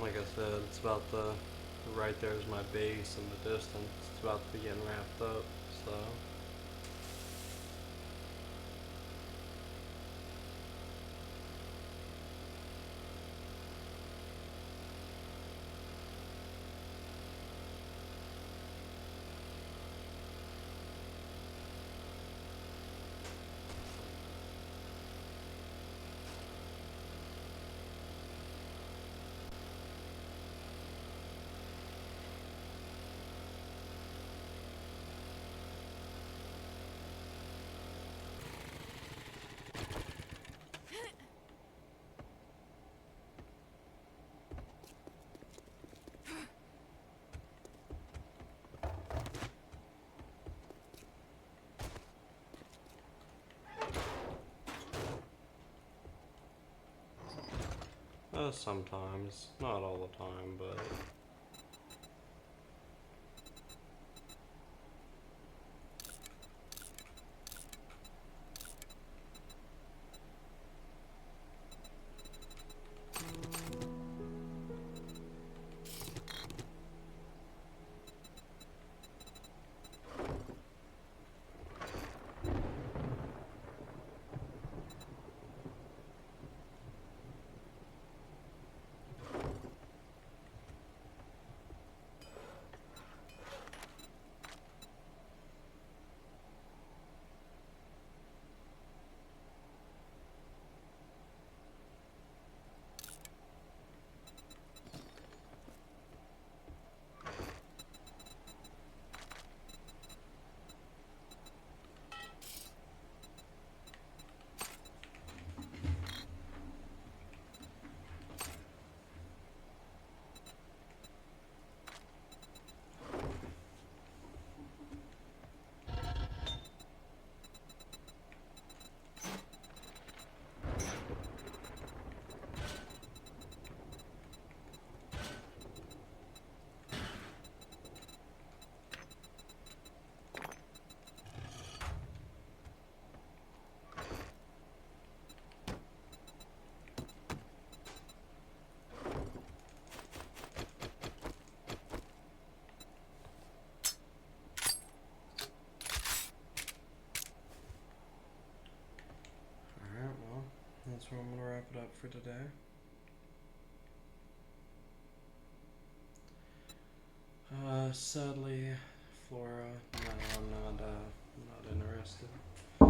Speaker 1: Like I said, it's about right there's my base in the distance. It's about to be getting wrapped up, so. Sometimes, not all the time, but. That's where I'm going to wrap it up for today. Sadly, Flora, no, I'm not interested. But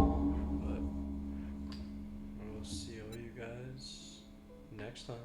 Speaker 1: I will see all you guys next time.